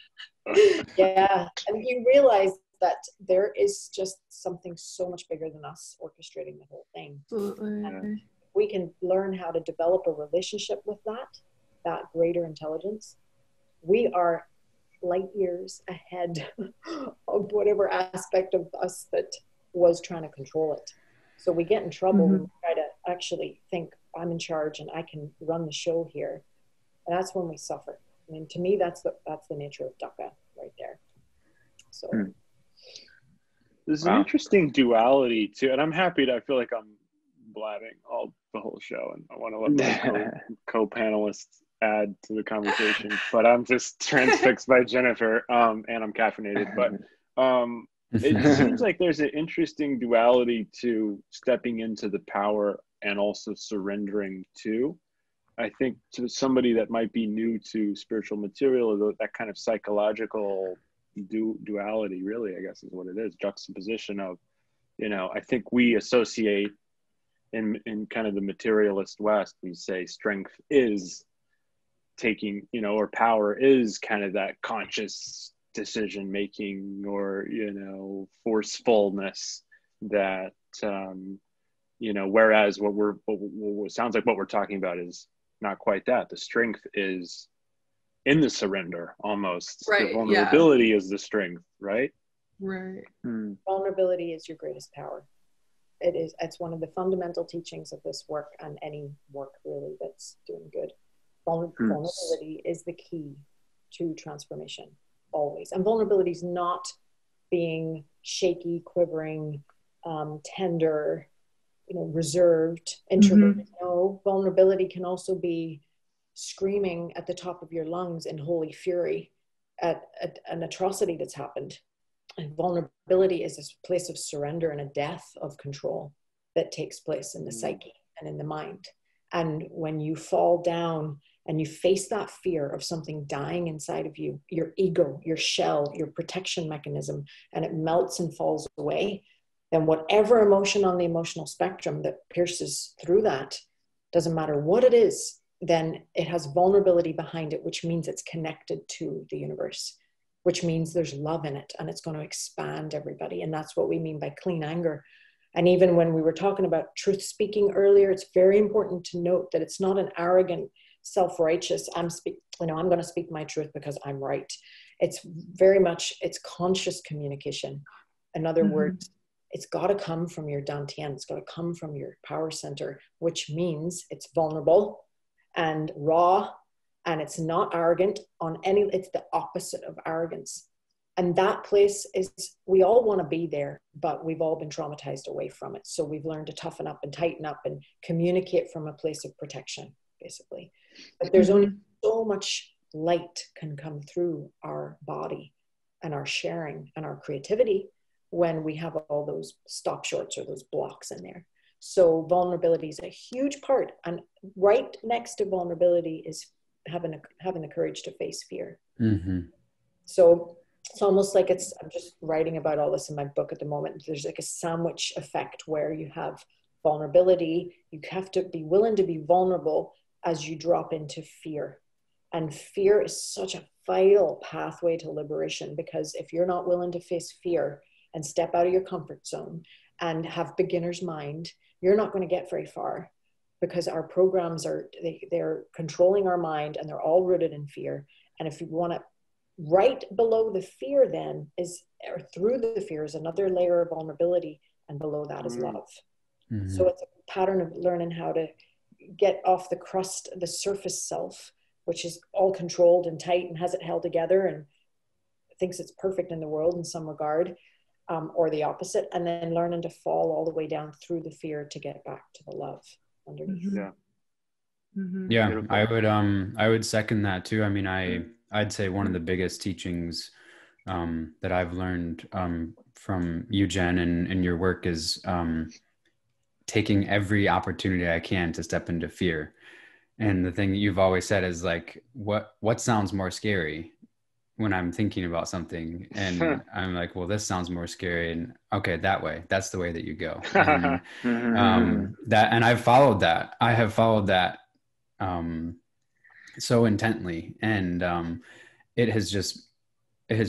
Yeah, and you realize that there is just something so much bigger than us orchestrating the whole thing. Absolutely. We can learn how to develop a relationship with that greater intelligence. We are light years ahead of whatever aspect of us that was trying to control it. So we get in trouble when we try to actually think, I'm in charge and I can run the show here. And that's when we suffer. I mean, to me, that's the nature of dukkha right there. So there's an interesting duality too, and I'm happy to. I feel like I'm blabbing the whole show, and I want to let my co-panelists add to the conversation. But I'm just transfixed by Jennifer, and I'm caffeinated. But it seems like there's an interesting duality to stepping into the power and also surrendering to. I think to somebody that might be new to spiritual material, that kind of psychological duality, really, I guess is what it is, juxtaposition of, I think we associate in kind of the materialist West, we say strength is taking, or power is kind of that conscious decision making or, forcefulness that, whereas what sounds like what we're talking about is not quite that. The strength is in the surrender almost. Right, the vulnerability is the strength, right? Right. Vulnerability is your greatest power. It's one of the fundamental teachings of this work, and any work really that's doing good. Vulnerability is the key to transformation, always. And vulnerability is not being shaky, quivering, tender, reserved, introverted. No, vulnerability can also be screaming at the top of your lungs in holy fury at an atrocity that's happened. And vulnerability is this place of surrender and a death of control that takes place in the psyche and in the mind. And when you fall down and you face that fear of something dying inside of you, your ego, your shell, your protection mechanism, and it melts and falls away, then whatever emotion on the emotional spectrum that pierces through that, doesn't matter what it is, then it has vulnerability behind it, which means it's connected to the universe, which means there's love in it and it's going to expand everybody. And that's what we mean by clean anger. And even when we were talking about truth speaking earlier, it's very important to note that it's not an arrogant, self-righteous, I'm going to speak my truth because I'm right. It's very much, it's conscious communication. In other words, it's got to come from your dantian. It's got to come from your power center, which means it's vulnerable and raw, and it's not arrogant it's the opposite of arrogance. And that place is, we all want to be there, but we've all been traumatized away from it. So we've learned to toughen up and tighten up and communicate from a place of protection, basically. But there's only so much light can come through our body and our sharing and our creativity when we have all those stop shorts or those blocks in there. So vulnerability is a huge part. And right next to vulnerability is having the courage to face fear. So it's almost like I'm just writing about all this in my book at the moment. There's like a sandwich effect where you have vulnerability. You have to be willing to be vulnerable as you drop into fear. And fear is such a vital pathway to liberation, because if you're not willing to face fear and step out of your comfort zone and have beginner's mind, you're not going to get very far, because our programs they're controlling our mind, and they're all rooted in fear. And if you want to, right below the fear then or through the fear is another layer of vulnerability, and below that is love. So it's a pattern of learning how to get off the crust, the surface self, which is all controlled and tight and has it held together and thinks it's perfect in the world in some regard, or the opposite, and then learning to fall all the way down through the fear to get back to the love underneath. Yeah, I would second that too. I mean, I'd say one of the biggest teachings that I've learned from you, Jen, and your work is taking every opportunity I can to step into fear. And the thing that you've always said is like, what sounds more scary when I'm thinking about something? And I'm like, well, this sounds more scary. And okay, that's the way that you go. And, and I've followed that. I have followed that so intently. And it has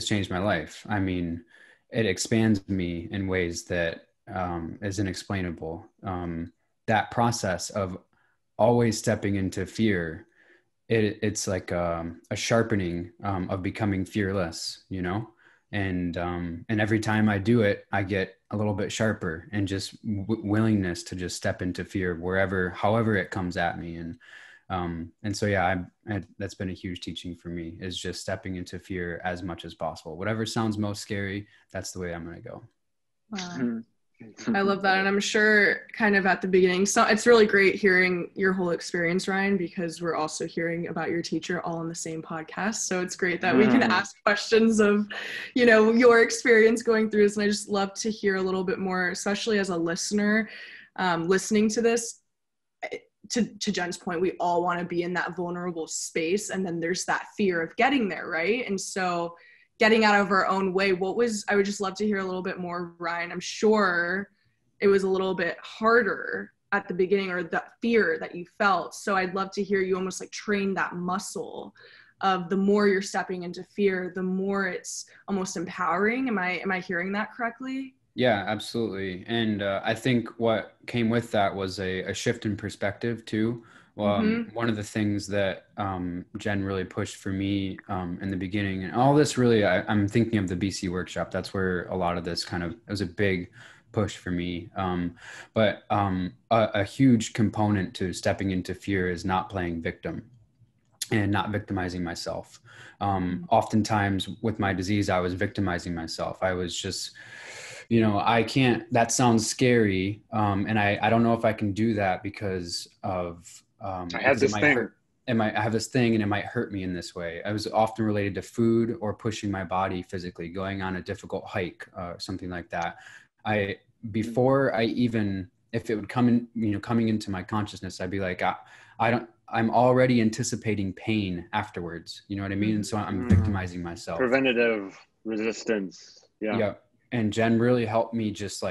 changed my life. I mean, it expands me in ways that is inexplainable. That process of always stepping into fear, it's like a sharpening of becoming fearless, you know? And every time I do it, I get a little bit sharper, and just willingness to just step into fear however it comes at me. And so, yeah, that's been a huge teaching for me, is just stepping into fear as much as possible. Whatever sounds most scary, that's the way I'm going to go. Wow. I love that. And I'm sure kind of at the beginning, so it's really great hearing your whole experience, Ryan, because we're also hearing about your teacher all in the same podcast. So it's great that we can ask questions of, your experience going through this. And I just love to hear a little bit more, especially as a listener, listening to this. To Jen's point, we all want to be in that vulnerable space. And then there's that fear of getting there, right? And so getting out of our own way, I would just love to hear a little bit more, Ryan. I'm sure it was a little bit harder at the beginning, or that fear that you felt. So I'd love to hear you almost like train that muscle of the more you're stepping into fear, the more it's almost empowering. Am I hearing that correctly? Yeah, absolutely. And I think what came with that was a shift in perspective too. One of the things that Jen really pushed for me in the beginning, and all this really, I'm thinking of the BC workshop. That's where a lot of this it was a big push for me. But a huge component to stepping into fear is not playing victim and not victimizing myself. Oftentimes with my disease, I was victimizing myself. I was just, I can't, that sounds scary. And I don't know if I can do that because of, I have this thing. I have this thing and it might hurt me in this way. I was often related to food or pushing my body physically, going on a difficult hike, something like that. Before I even, if it would come in, coming into my consciousness, I'd be like, I'm already anticipating pain afterwards. You know what I mean? And so I'm victimizing myself. Preventative resistance. Yeah. Yeah. And Jen really helped me just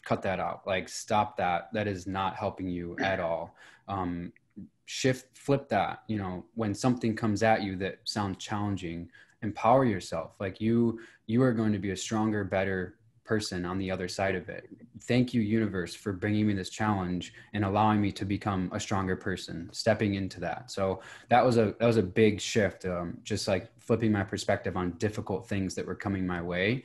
cut that out. Like, stop that. That is not helping you at all. Flip that, when something comes at you that sounds challenging, empower yourself. Like you are going to be a stronger, better person on the other side of it. Thank you, universe, for bringing me this challenge and allowing me to become a stronger person, stepping into that. So that was a big shift. Just like flipping my perspective on difficult things that were coming my way.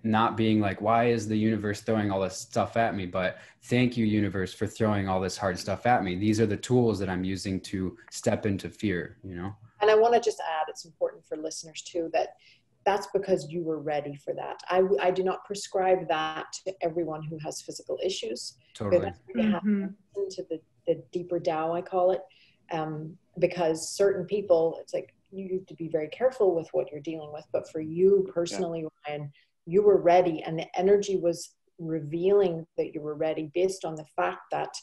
Not being like, why is the universe throwing all this stuff at me? But thank you, universe, for throwing all this hard stuff at me. These are the tools that I'm using to step into fear, And I want to just add, it's important for listeners too, that's because you were ready for that. I do not prescribe that to everyone who has physical issues. Totally. You have to into the deeper Tao, I call it, because certain people, it's like, you need to be very careful with what you're dealing with. But for you personally, Ryan, you were ready, and the energy was revealing that you were ready based on the fact that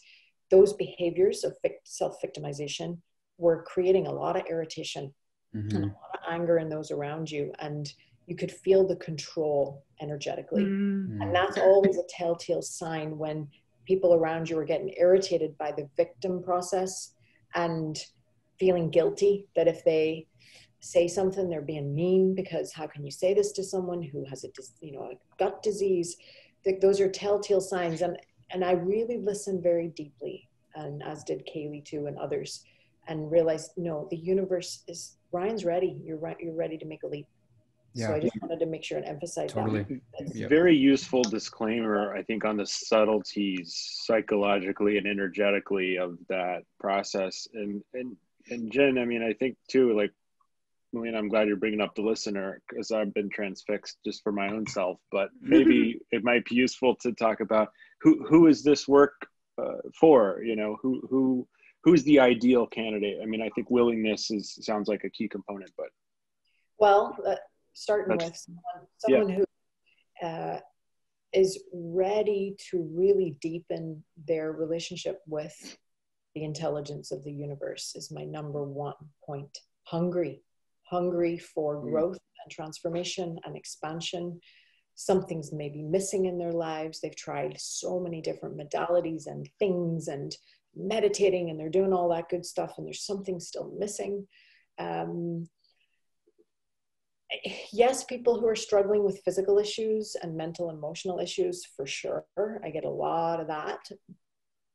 those behaviors of self-victimization were creating a lot of irritation and a lot of anger in those around you. And you could feel the control energetically. And that's always a telltale sign when people around you are getting irritated by the victim process and feeling guilty that if they say something, they're being mean, because how can you say this to someone who has a gut disease? those are telltale signs. And I really listened very deeply, and as did Kaylee too, and others, and realized, no, the universe is, Ryan's ready. You're right. You're ready to make a leap. Yeah. So I just wanted to make sure and emphasize Totally. that. It's a very useful disclaimer, I think, on the subtleties psychologically and energetically of that process. And Jen, I mean, I think too, like, Melina, I'm glad you're bringing up the listener, because I've been transfixed just for my own self, but maybe it might be useful to talk about who is this work for, you know, who's the ideal candidate? I mean, I think willingness sounds like a key component, but. Well, starting with someone who is ready to really deepen their relationship with the intelligence of the universe is my number one point. Hungry for growth and transformation and expansion. Something's maybe missing in their lives. They've tried so many different modalities and things and meditating, and they're doing all that good stuff, and there's something still missing. Yes, people who are struggling with physical issues and mental, emotional issues, for sure. I get a lot of that.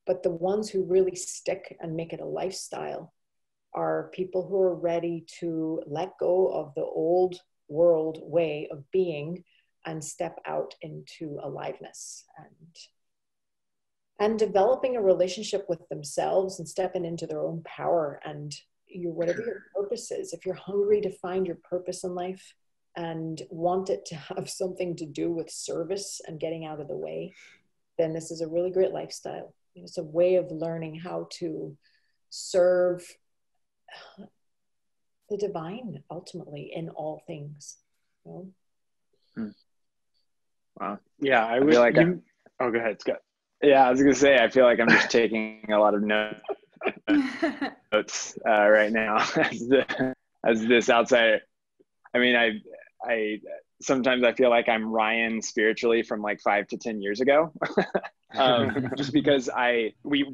But the ones who really stick and make it a lifestyle are people who are ready to let go of the old world way of being and step out into aliveness and developing a relationship with themselves and stepping into their own power and whatever your purpose is. If you're hungry to find your purpose in life and want it to have something to do with service and getting out of the way, then this is a really great lifestyle. It's a way of learning how to serve the divine ultimately in all things. You know? Wow. Yeah, I feel like oh, go ahead, Scott. Yeah, I was gonna say, I feel like I'm just taking a lot of notes right now as this outsider. I mean, I sometimes I feel like I'm Ryan spiritually from like 5 to 10 years ago, just because we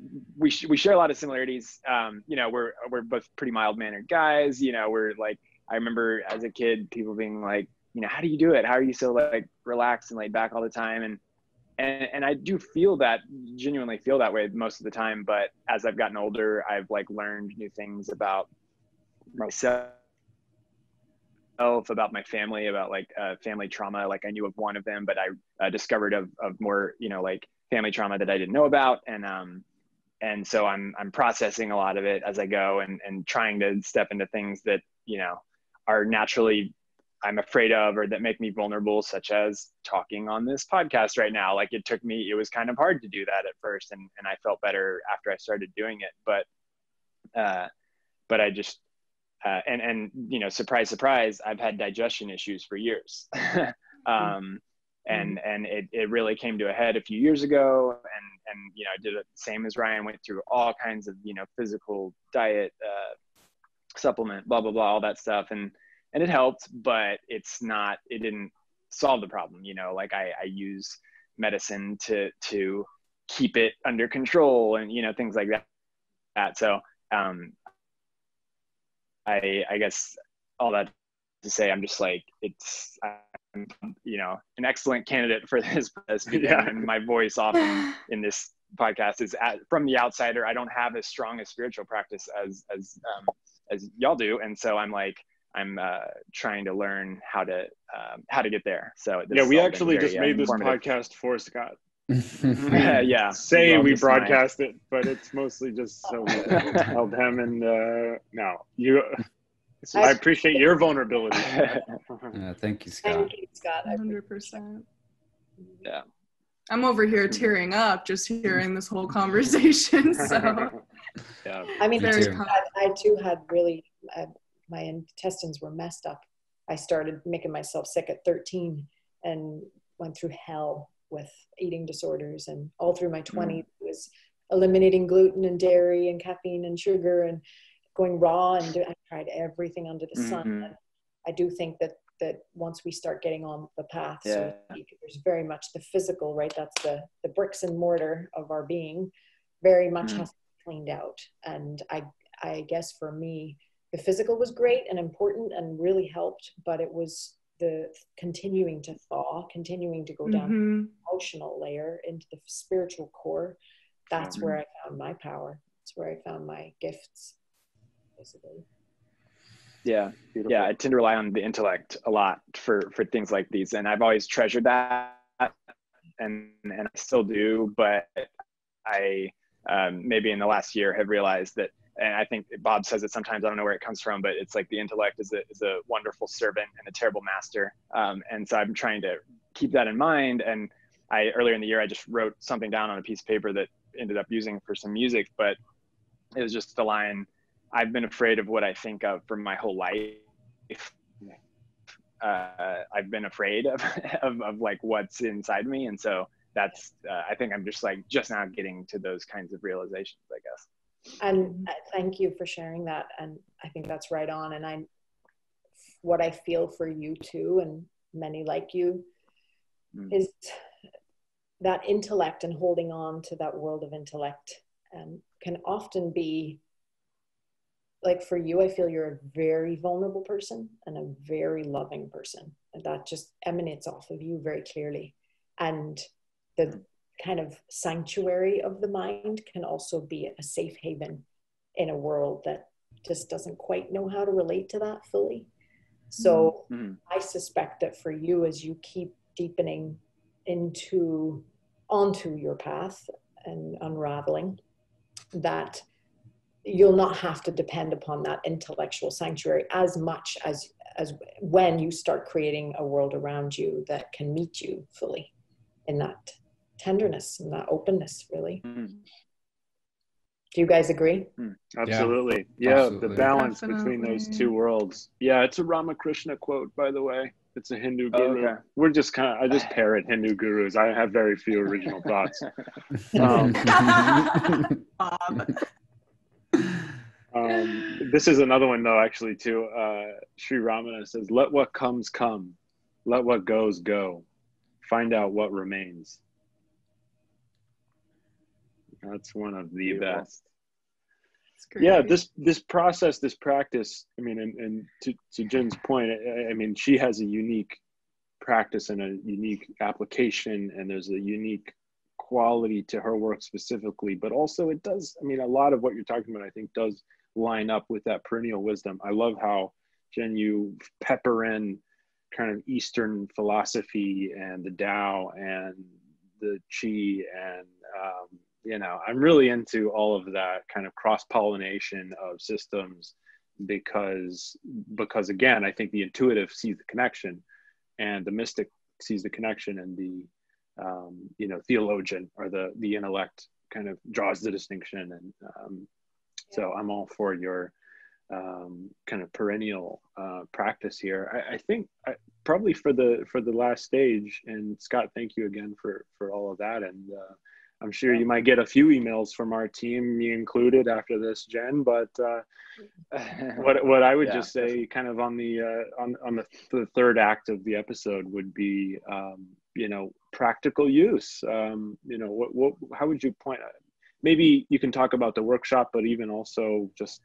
share a lot of similarities. You know, we're both pretty mild mannered guys. You know, we're like, I remember as a kid, people being like, you know, how do you do it? How are you so like relaxed and laid back all the time? And I do genuinely feel that way most of the time. But as I've gotten older, I've like learned new things about myself, about my family, about like family trauma. Like I knew of one of them, but I discovered of more, you know, like family trauma that I didn't know about. And so I'm processing a lot of it as I go and trying to step into things that, you know, are naturally I'm afraid of or that make me vulnerable, such as talking on this podcast right now. Like it was kind of hard to do that at first. And I felt better after I started doing it. But I just, and you know, surprise, surprise, I've had digestion issues for years. And it really came to a head a few years ago. And, you know, I did it the same as Ryan, went through all kinds of, you know, physical diet, supplement, blah, blah, blah, all that stuff. And it helped, but it didn't solve the problem. You know, like I use medicine to keep it under control and, you know, things like that. So, I guess all that to say, I'm just like, I'm, you know, an excellent candidate for this. Yeah. And my voice often in this podcast is from the outsider. I don't have as strong a spiritual practice as y'all do. And so I'm trying to learn how to get there. So yeah, we actually just made this podcast for Scott. Yeah. Say we broadcast it, but it's mostly just so we can help him. And no, I appreciate your vulnerability. Thank you, Scott. Thank you, Scott. 100%. Yeah. I'm over here tearing up just hearing this whole conversation. So yeah. I mean, too. I too had really, my intestines were messed up. I started making myself sick at 13 and went through hell with eating disorders, and all through my 20s was eliminating gluten and dairy and caffeine and sugar and going raw, and I tried everything under the sun. And I do think that once we start getting on the path, so there's very much the physical, right? That's the bricks and mortar of our being, very much has to be cleaned out. And I guess for me, the physical was great and important and really helped, but it was the continuing to thaw, continuing to go down emotional layer, into the spiritual core, that's where I found my power. It's where I found my gifts, basically. Yeah. Beautiful. Yeah. I tend to rely on the intellect a lot for things like these. And I've always treasured that, and I still do, but I maybe in the last year have realized that, and I think Bob says it sometimes, I don't know where it comes from, but it's like the intellect is a wonderful servant and a terrible master. And so I'm trying to keep that in mind. And earlier in the year, I just wrote something down on a piece of paper that ended up using for some music, but it was just the line, I've been afraid of what I think of for my whole life. I've been afraid of like what's inside me. And so that's, I think I'm just now getting to those kinds of realizations, I guess. And thank you for sharing that. And I think that's right on. And what I feel for you too, and many like you, is that intellect and holding on to that world of intellect can often be, like for you, I feel you're a very vulnerable person and a very loving person. And that just emanates off of you very clearly. And the kind of sanctuary of the mind can also be a safe haven in a world that just doesn't quite know how to relate to that fully. So I suspect that for you, as you keep deepening onto your path and unraveling, that you'll not have to depend upon that intellectual sanctuary as much as when you start creating a world around you that can meet you fully in that tenderness and that openness, really. Do you guys agree? Absolutely. Yeah, absolutely. The balance between those two worlds. Yeah, it's a Ramakrishna quote, by the way. It's a Hindu guru. Okay. We're just I just parrot Hindu gurus. I have very few original thoughts. This is another one though, actually, too. Sri Ramana says, let what comes come, let what goes go, find out what remains. That's one of the best. Yeah, this process, this practice, I mean, and to Jen's point, I mean, she has a unique practice and a unique application, and there's a unique quality to her work specifically, but also it does, I mean, a lot of what you're talking about, I think, does line up with that perennial wisdom. I love how, Jen, you pepper in kind of Eastern philosophy and the Tao and the Qi, and you know, I'm really into all of that kind of cross-pollination of systems because again, I think the intuitive sees the connection and the mystic sees the connection, and the you know, theologian or the intellect kind of draws the distinction. And so I'm all for your kind of perennial practice here. I think probably for the last stage, and Scott, thank you again for all of that. And I'm sure you might get a few emails from our team, me included, after this, Jen. But what I would just say, kind of on the third act of the episode, would be you know, practical use. You know, how would you point? Maybe you can talk about the workshop, but even also just,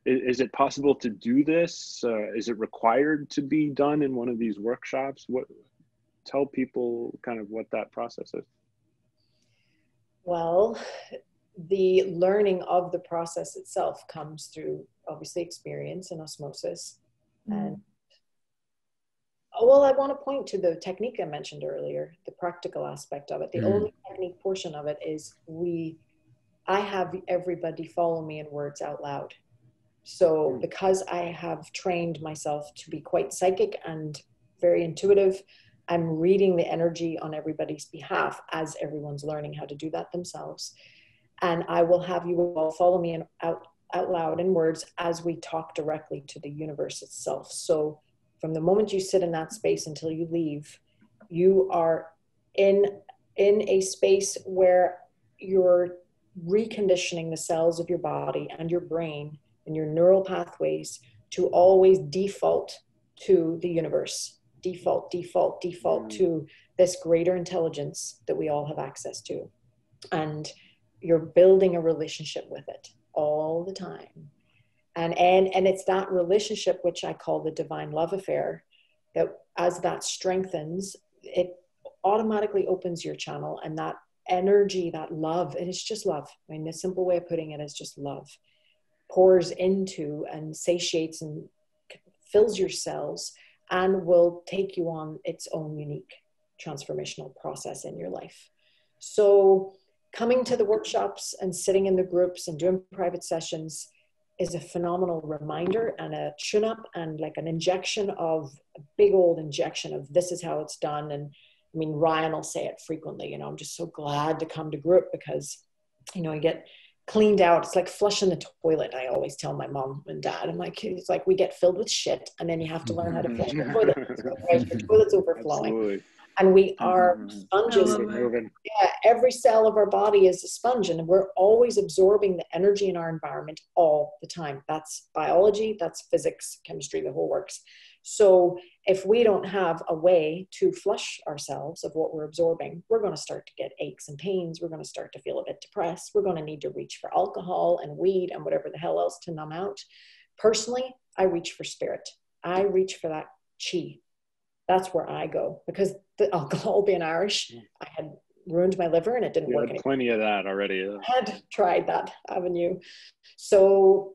is it possible to do this? Is it required to be done in one of these workshops? Tell people kind of what that process is. Well, the learning of the process itself comes through, obviously, experience and osmosis. And well, I want to point to the technique I mentioned earlier, the practical aspect of it. The only technique portion of it is I have everybody follow me in words out loud. So because I have trained myself to be quite psychic and very intuitive, I'm reading the energy on everybody's behalf as everyone's learning how to do that themselves. And I will have you all follow me out loud in words as we talk directly to the universe itself. So from the moment you sit in that space until you leave, you are in a space where you're reconditioning the cells of your body and your brain and your neural pathways to always default to the universe. Default to this greater intelligence that we all have access to. And you're building a relationship with it all the time. And it's that relationship, which I call the divine love affair, that as that strengthens, it automatically opens your channel, and that energy, that love, and it's just love. I mean, the simple way of putting it is just love pours into and satiates and fills your cells and will take you on its own unique transformational process in your life. So coming to the workshops and sitting in the groups and doing private sessions is a phenomenal reminder and a tune up and like an injection of a big old injection of this is how it's done. And I mean, Ryan will say it frequently, you know, I'm just so glad to come to group because, you know, you get cleaned out. It's like flushing the toilet. I always tell my mom and dad, I'm like, it's like we get filled with shit and then you have to learn how to flush the toilet. Otherwise your toilet's overflowing. Absolutely. And we are sponges. Yeah, every cell of our body is a sponge, and we're always absorbing the energy in our environment all the time. That's biology, that's physics, chemistry, the whole works. So if we don't have a way to flush ourselves of what we're absorbing, we're going to start to get aches and pains. We're going to start to feel a bit depressed. We're going to need to reach for alcohol and weed and whatever the hell else to numb out. Personally, I reach for spirit. I reach for that chi. That's where I go, because the alcohol, being Irish, I had ruined my liver and it didn't work anymore. Plenty of that already. Yeah. I had tried that avenue. So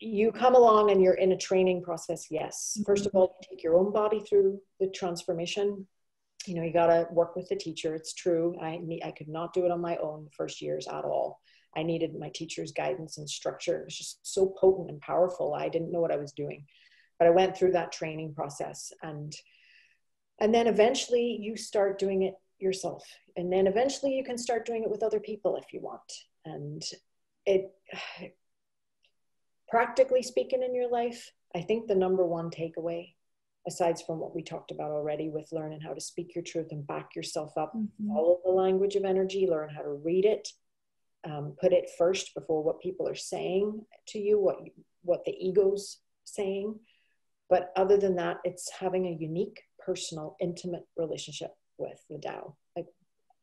you come along and you're in a training process. Yes. First of all, you take your own body through the transformation. You know, you got to work with the teacher. It's true. I could not do it on my own the first years at all. I needed my teacher's guidance and structure. It was just so potent and powerful. I didn't know what I was doing, but I went through that training process, and then eventually you start doing it yourself. And then eventually you can start doing it with other people if you want. And it, practically speaking in your life, I think the number one takeaway, aside from what we talked about already with learning how to speak your truth and back yourself up, follow the language of energy, learn how to read it, put it first before what people are saying to you, what the ego's saying. But other than that, it's having a unique, personal, intimate relationship with the Tao. Like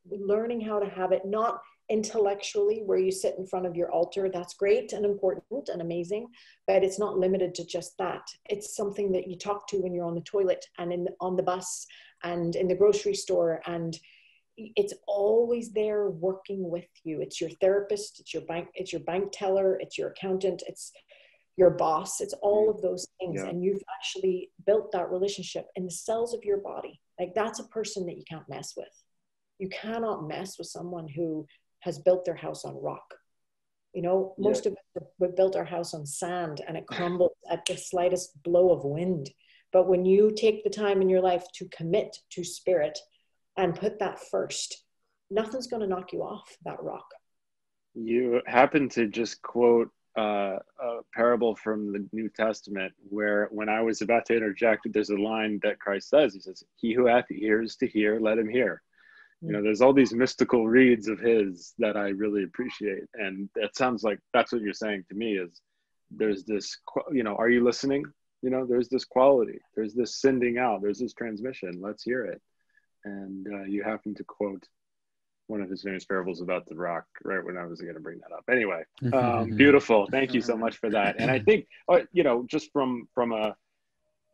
learning how to have it, not intellectually where you sit in front of your altar. That's great and important and amazing, but it's not limited to just that. It's something that you talk to when you're on the toilet and on the bus and in the grocery store, and it's always there working with you. It's your therapist, it's your bank teller, it's your accountant, it's your boss, it's all of those things. Yeah. And you've actually built that relationship in the cells of your body. Like that's a person that you can't mess with. You cannot mess with someone who has built their house on rock. You know, most of us, we built our house on sand and it crumbles at the slightest blow of wind. But when you take the time in your life to commit to spirit and put that first, nothing's going to knock you off that rock. You happen to just quote a parable from the New Testament where, when I was about to interject, there's a line that Christ says. He says, "He who hath ears to hear, let him hear." You know, there's all these mystical reads of his that I really appreciate. And it sounds like that's what you're saying to me is there's this, you know, are you listening? You know, there's this quality, there's this sending out, there's this transmission, let's hear it. And you happen to quote one of his famous parables about the rock right when I was going to bring that up. Anyway, beautiful. Thank you so much for that. And I think, you know, just from a,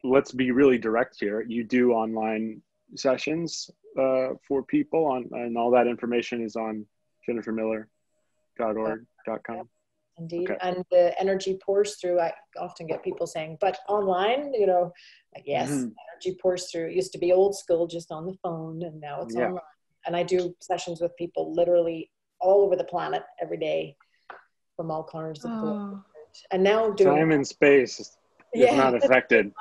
let's be really direct here, you do online sessions for people on, and all that information is on jennifermillar.org.com. Indeed. Okay. And the energy pours through. I often get people saying, but online, you know, like, yes, energy pours through. It used to be old school, just on the phone, and now it's online. And I do sessions with people literally all over the planet every day from all corners of the world. And now doing time and space is not affected.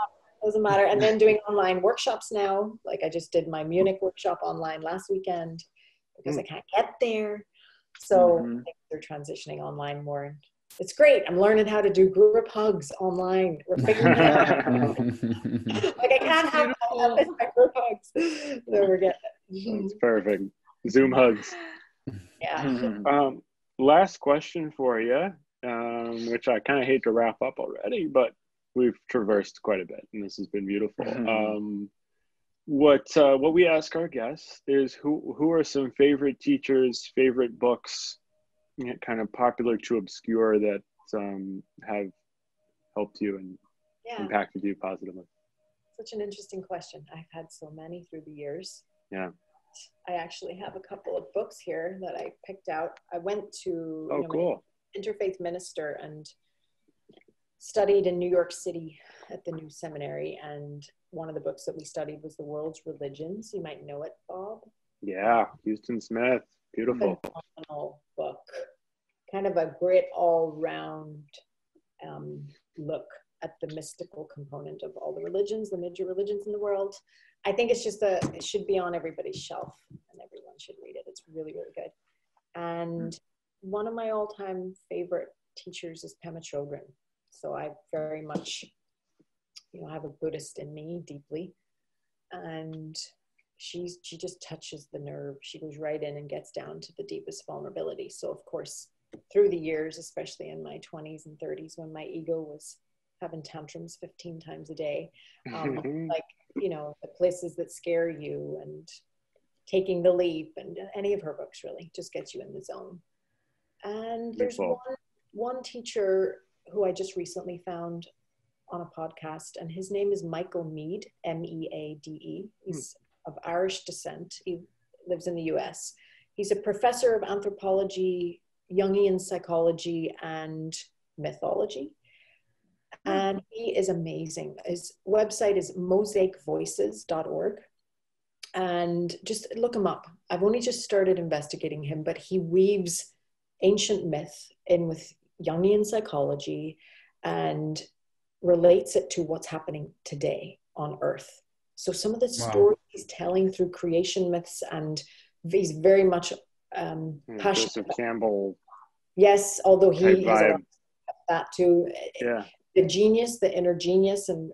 Doesn't matter. And then doing online workshops now. Like I just did my Munich workshop online last weekend because I can't get there. So they're transitioning online more. It's great. I'm learning how to do group hugs online. We're figuring it out. Like I can't have group hugs. So we're getting it. That's perfect. Zoom hugs. Yeah. Last question for you, which I kind of hate to wrap up already, but we've traversed quite a bit, and this has been beautiful. What we ask our guests is who are some favorite teachers, favorite books, you know, kind of popular to obscure, that have helped you and impacted you positively? Such an interesting question. I've had so many through the years. Yeah. I actually have a couple of books here that I picked out. I went to Cool. interfaith minister and studied in New York City at the New Seminary. And one of the books that we studied was The World's Religions. You might know it, Bob. Yeah, Houston Smith. Beautiful. Phenomenal book. Kind of a great all-round look at the mystical component of all the religions, the major religions in the world. I think it's just it should be on everybody's shelf and everyone should read it. It's really, really good. And one of my all-time favorite teachers is Pema Chodron. So I very much, have a Buddhist in me deeply. And she just touches the nerve. She goes right in and gets down to the deepest vulnerability. So of course, through the years, especially in my 20s and 30s, when my ego was having tantrums 15 times a day, the places that scare you and Taking the Leap and any of her books really just gets you in the zone. And there's one teacher who I just recently found on a podcast, and his name is Michael Meade, M-E-A-D-E. He's of Irish descent. He lives in the US. He's a professor of anthropology, Jungian psychology, and mythology. And he is amazing. His website is mosaicvoices.org. And just look him up. I've only just started investigating him, but he weaves ancient myth in with Jungian psychology and relates it to what's happening today on Earth. So some of the stories he's telling through creation myths, and he's very much passionate. Joseph Campbell. Yes, although he has a lot of that too. Yeah. The genius, the inner genius, and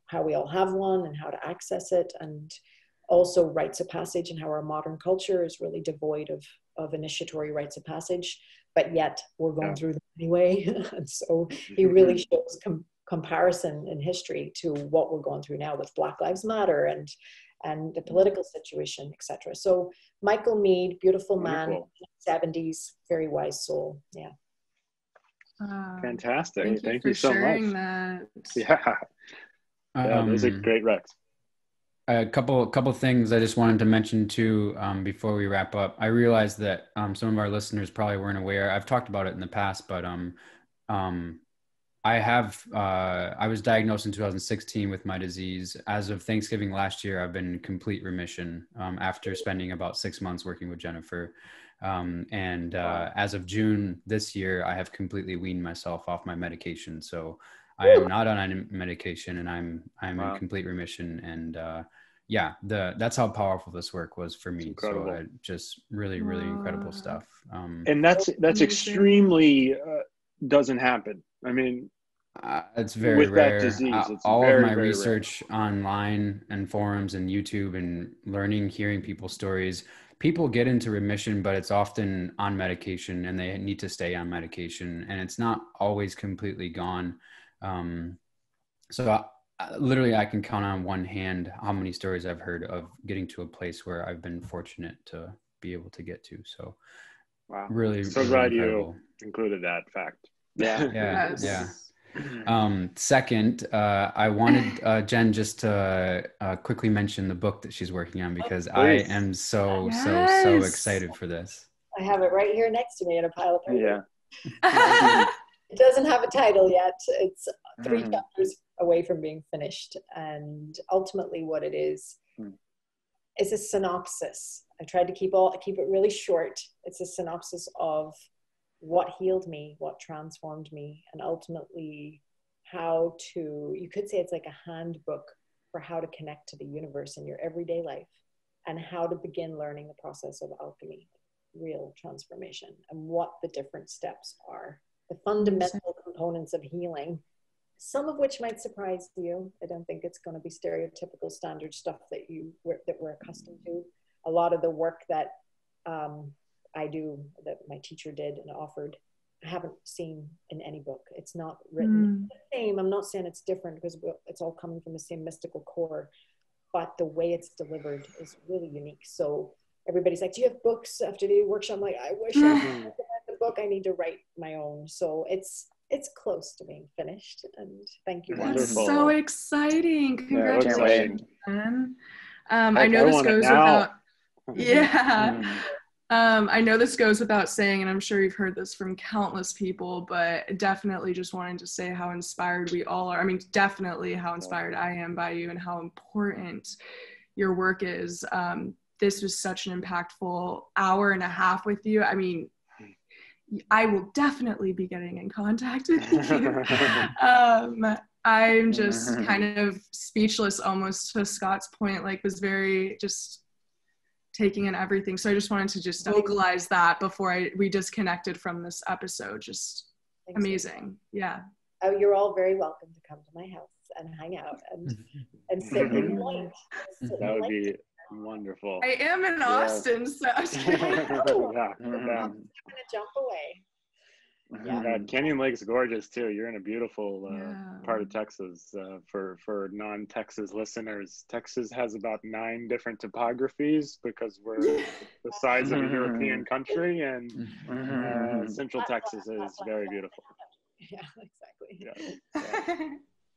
how we all have one and how to access it, and also rites of passage, and how our modern culture is really devoid of initiatory rites of passage, but yet we're going through them anyway. And so he really shows comparison in history to what we're going through now with Black Lives Matter and the political situation, etc. So Michael Meade, beautiful man, 70s, very wise soul. Yeah. Fantastic. Thank you you so sharing much. That. Yeah, those are great recs. A couple things I just wanted to mention too before we wrap up. I realized that some of our listeners probably weren't aware. I've talked about it in the past, but I was diagnosed in 2016 with my disease. As of Thanksgiving last year, I've been in complete remission after spending about 6 months working with Jennifer. As of June this year, I have completely weaned myself off my medication. So I am not on any medication, and I'm in complete remission. And that's how powerful this work was for me. Incredible. So just really, really incredible stuff. And that's extremely doesn't happen. I mean, it's very with rare. That disease, it's all very, of my very research online and forums and YouTube and hearing people's stories, people get into remission, but it's often on medication and they need to stay on medication, and it's not always completely gone. Literally I can count on one hand how many stories I've heard of getting to a place where I've been fortunate to be able to get to. So really, so really glad incredible. You included that fact. Yeah. Second, I wanted Jen just to quickly mention the book that she's working on, because I am so excited for this. I have it right here next to me in a pile of paper. Yeah. It doesn't have a title yet. It's 3 chapters away from being finished. And ultimately what it is a synopsis. I tried to keep it really short. It's a synopsis of what healed me, what transformed me, and ultimately you could say it's like a handbook for how to connect to the universe in your everyday life, and how to begin learning the process of alchemy, real transformation, and what the different steps are, the fundamental components of healing, some of which might surprise you. I don't think it's going to be stereotypical standard stuff that we're accustomed to. A lot of the work that I do, that my teacher did and offered, I haven't seen in any book. It's not written the same. I'm not saying it's different, because it's all coming from the same mystical core, but the way it's delivered is really unique. So everybody's like, do you have books after the workshop? I'm like, I wish I had the book. I need to write my own. So it's close to being finished. And thank you. That's so exciting. Congratulations. Yeah, I know this goes without Yeah. I know this goes without saying, and I'm sure you've heard this from countless people, but definitely just wanted to say how inspired we all are. I mean, definitely how inspired I am by you and how important your work is. This was such an impactful hour and a half with you. I mean, I will definitely be getting in contact with you. I'm just kind of speechless almost, to Scott's point, like was very just taking in everything. So I just wanted to just vocalize that before we disconnected from this episode. Just Thanks, amazing. Yeah. Oh, you're all very welcome to come to my house and hang out and sit in light. That would be wonderful. I am in Austin, so yeah. I'm gonna jump away. Yeah. Canyon Lake's gorgeous too. You're in a beautiful part of Texas. For non-Texas listeners, Texas has about 9 different topographies because we're the size of a European country, and Central Texas is very beautiful. Yeah, exactly.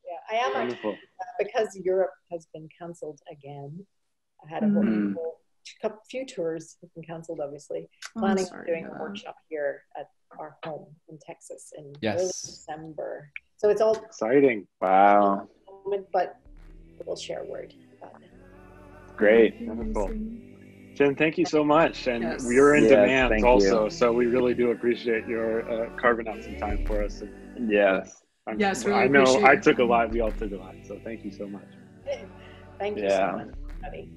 Yeah, I am wonderful. Because Europe has been canceled again. I had a few tours have been canceled, obviously. Planning on doing a workshop here at our home in Texas in early December. So it's all exciting. Wow. But we'll share word about it. Great. Wonderful. Jen, thank you so much. And we are in demand also, so we really do appreciate your carving out some time for us. Yes. Really I know I took a lot, we all took a lot, so thank you so much. Thank you so much, buddy.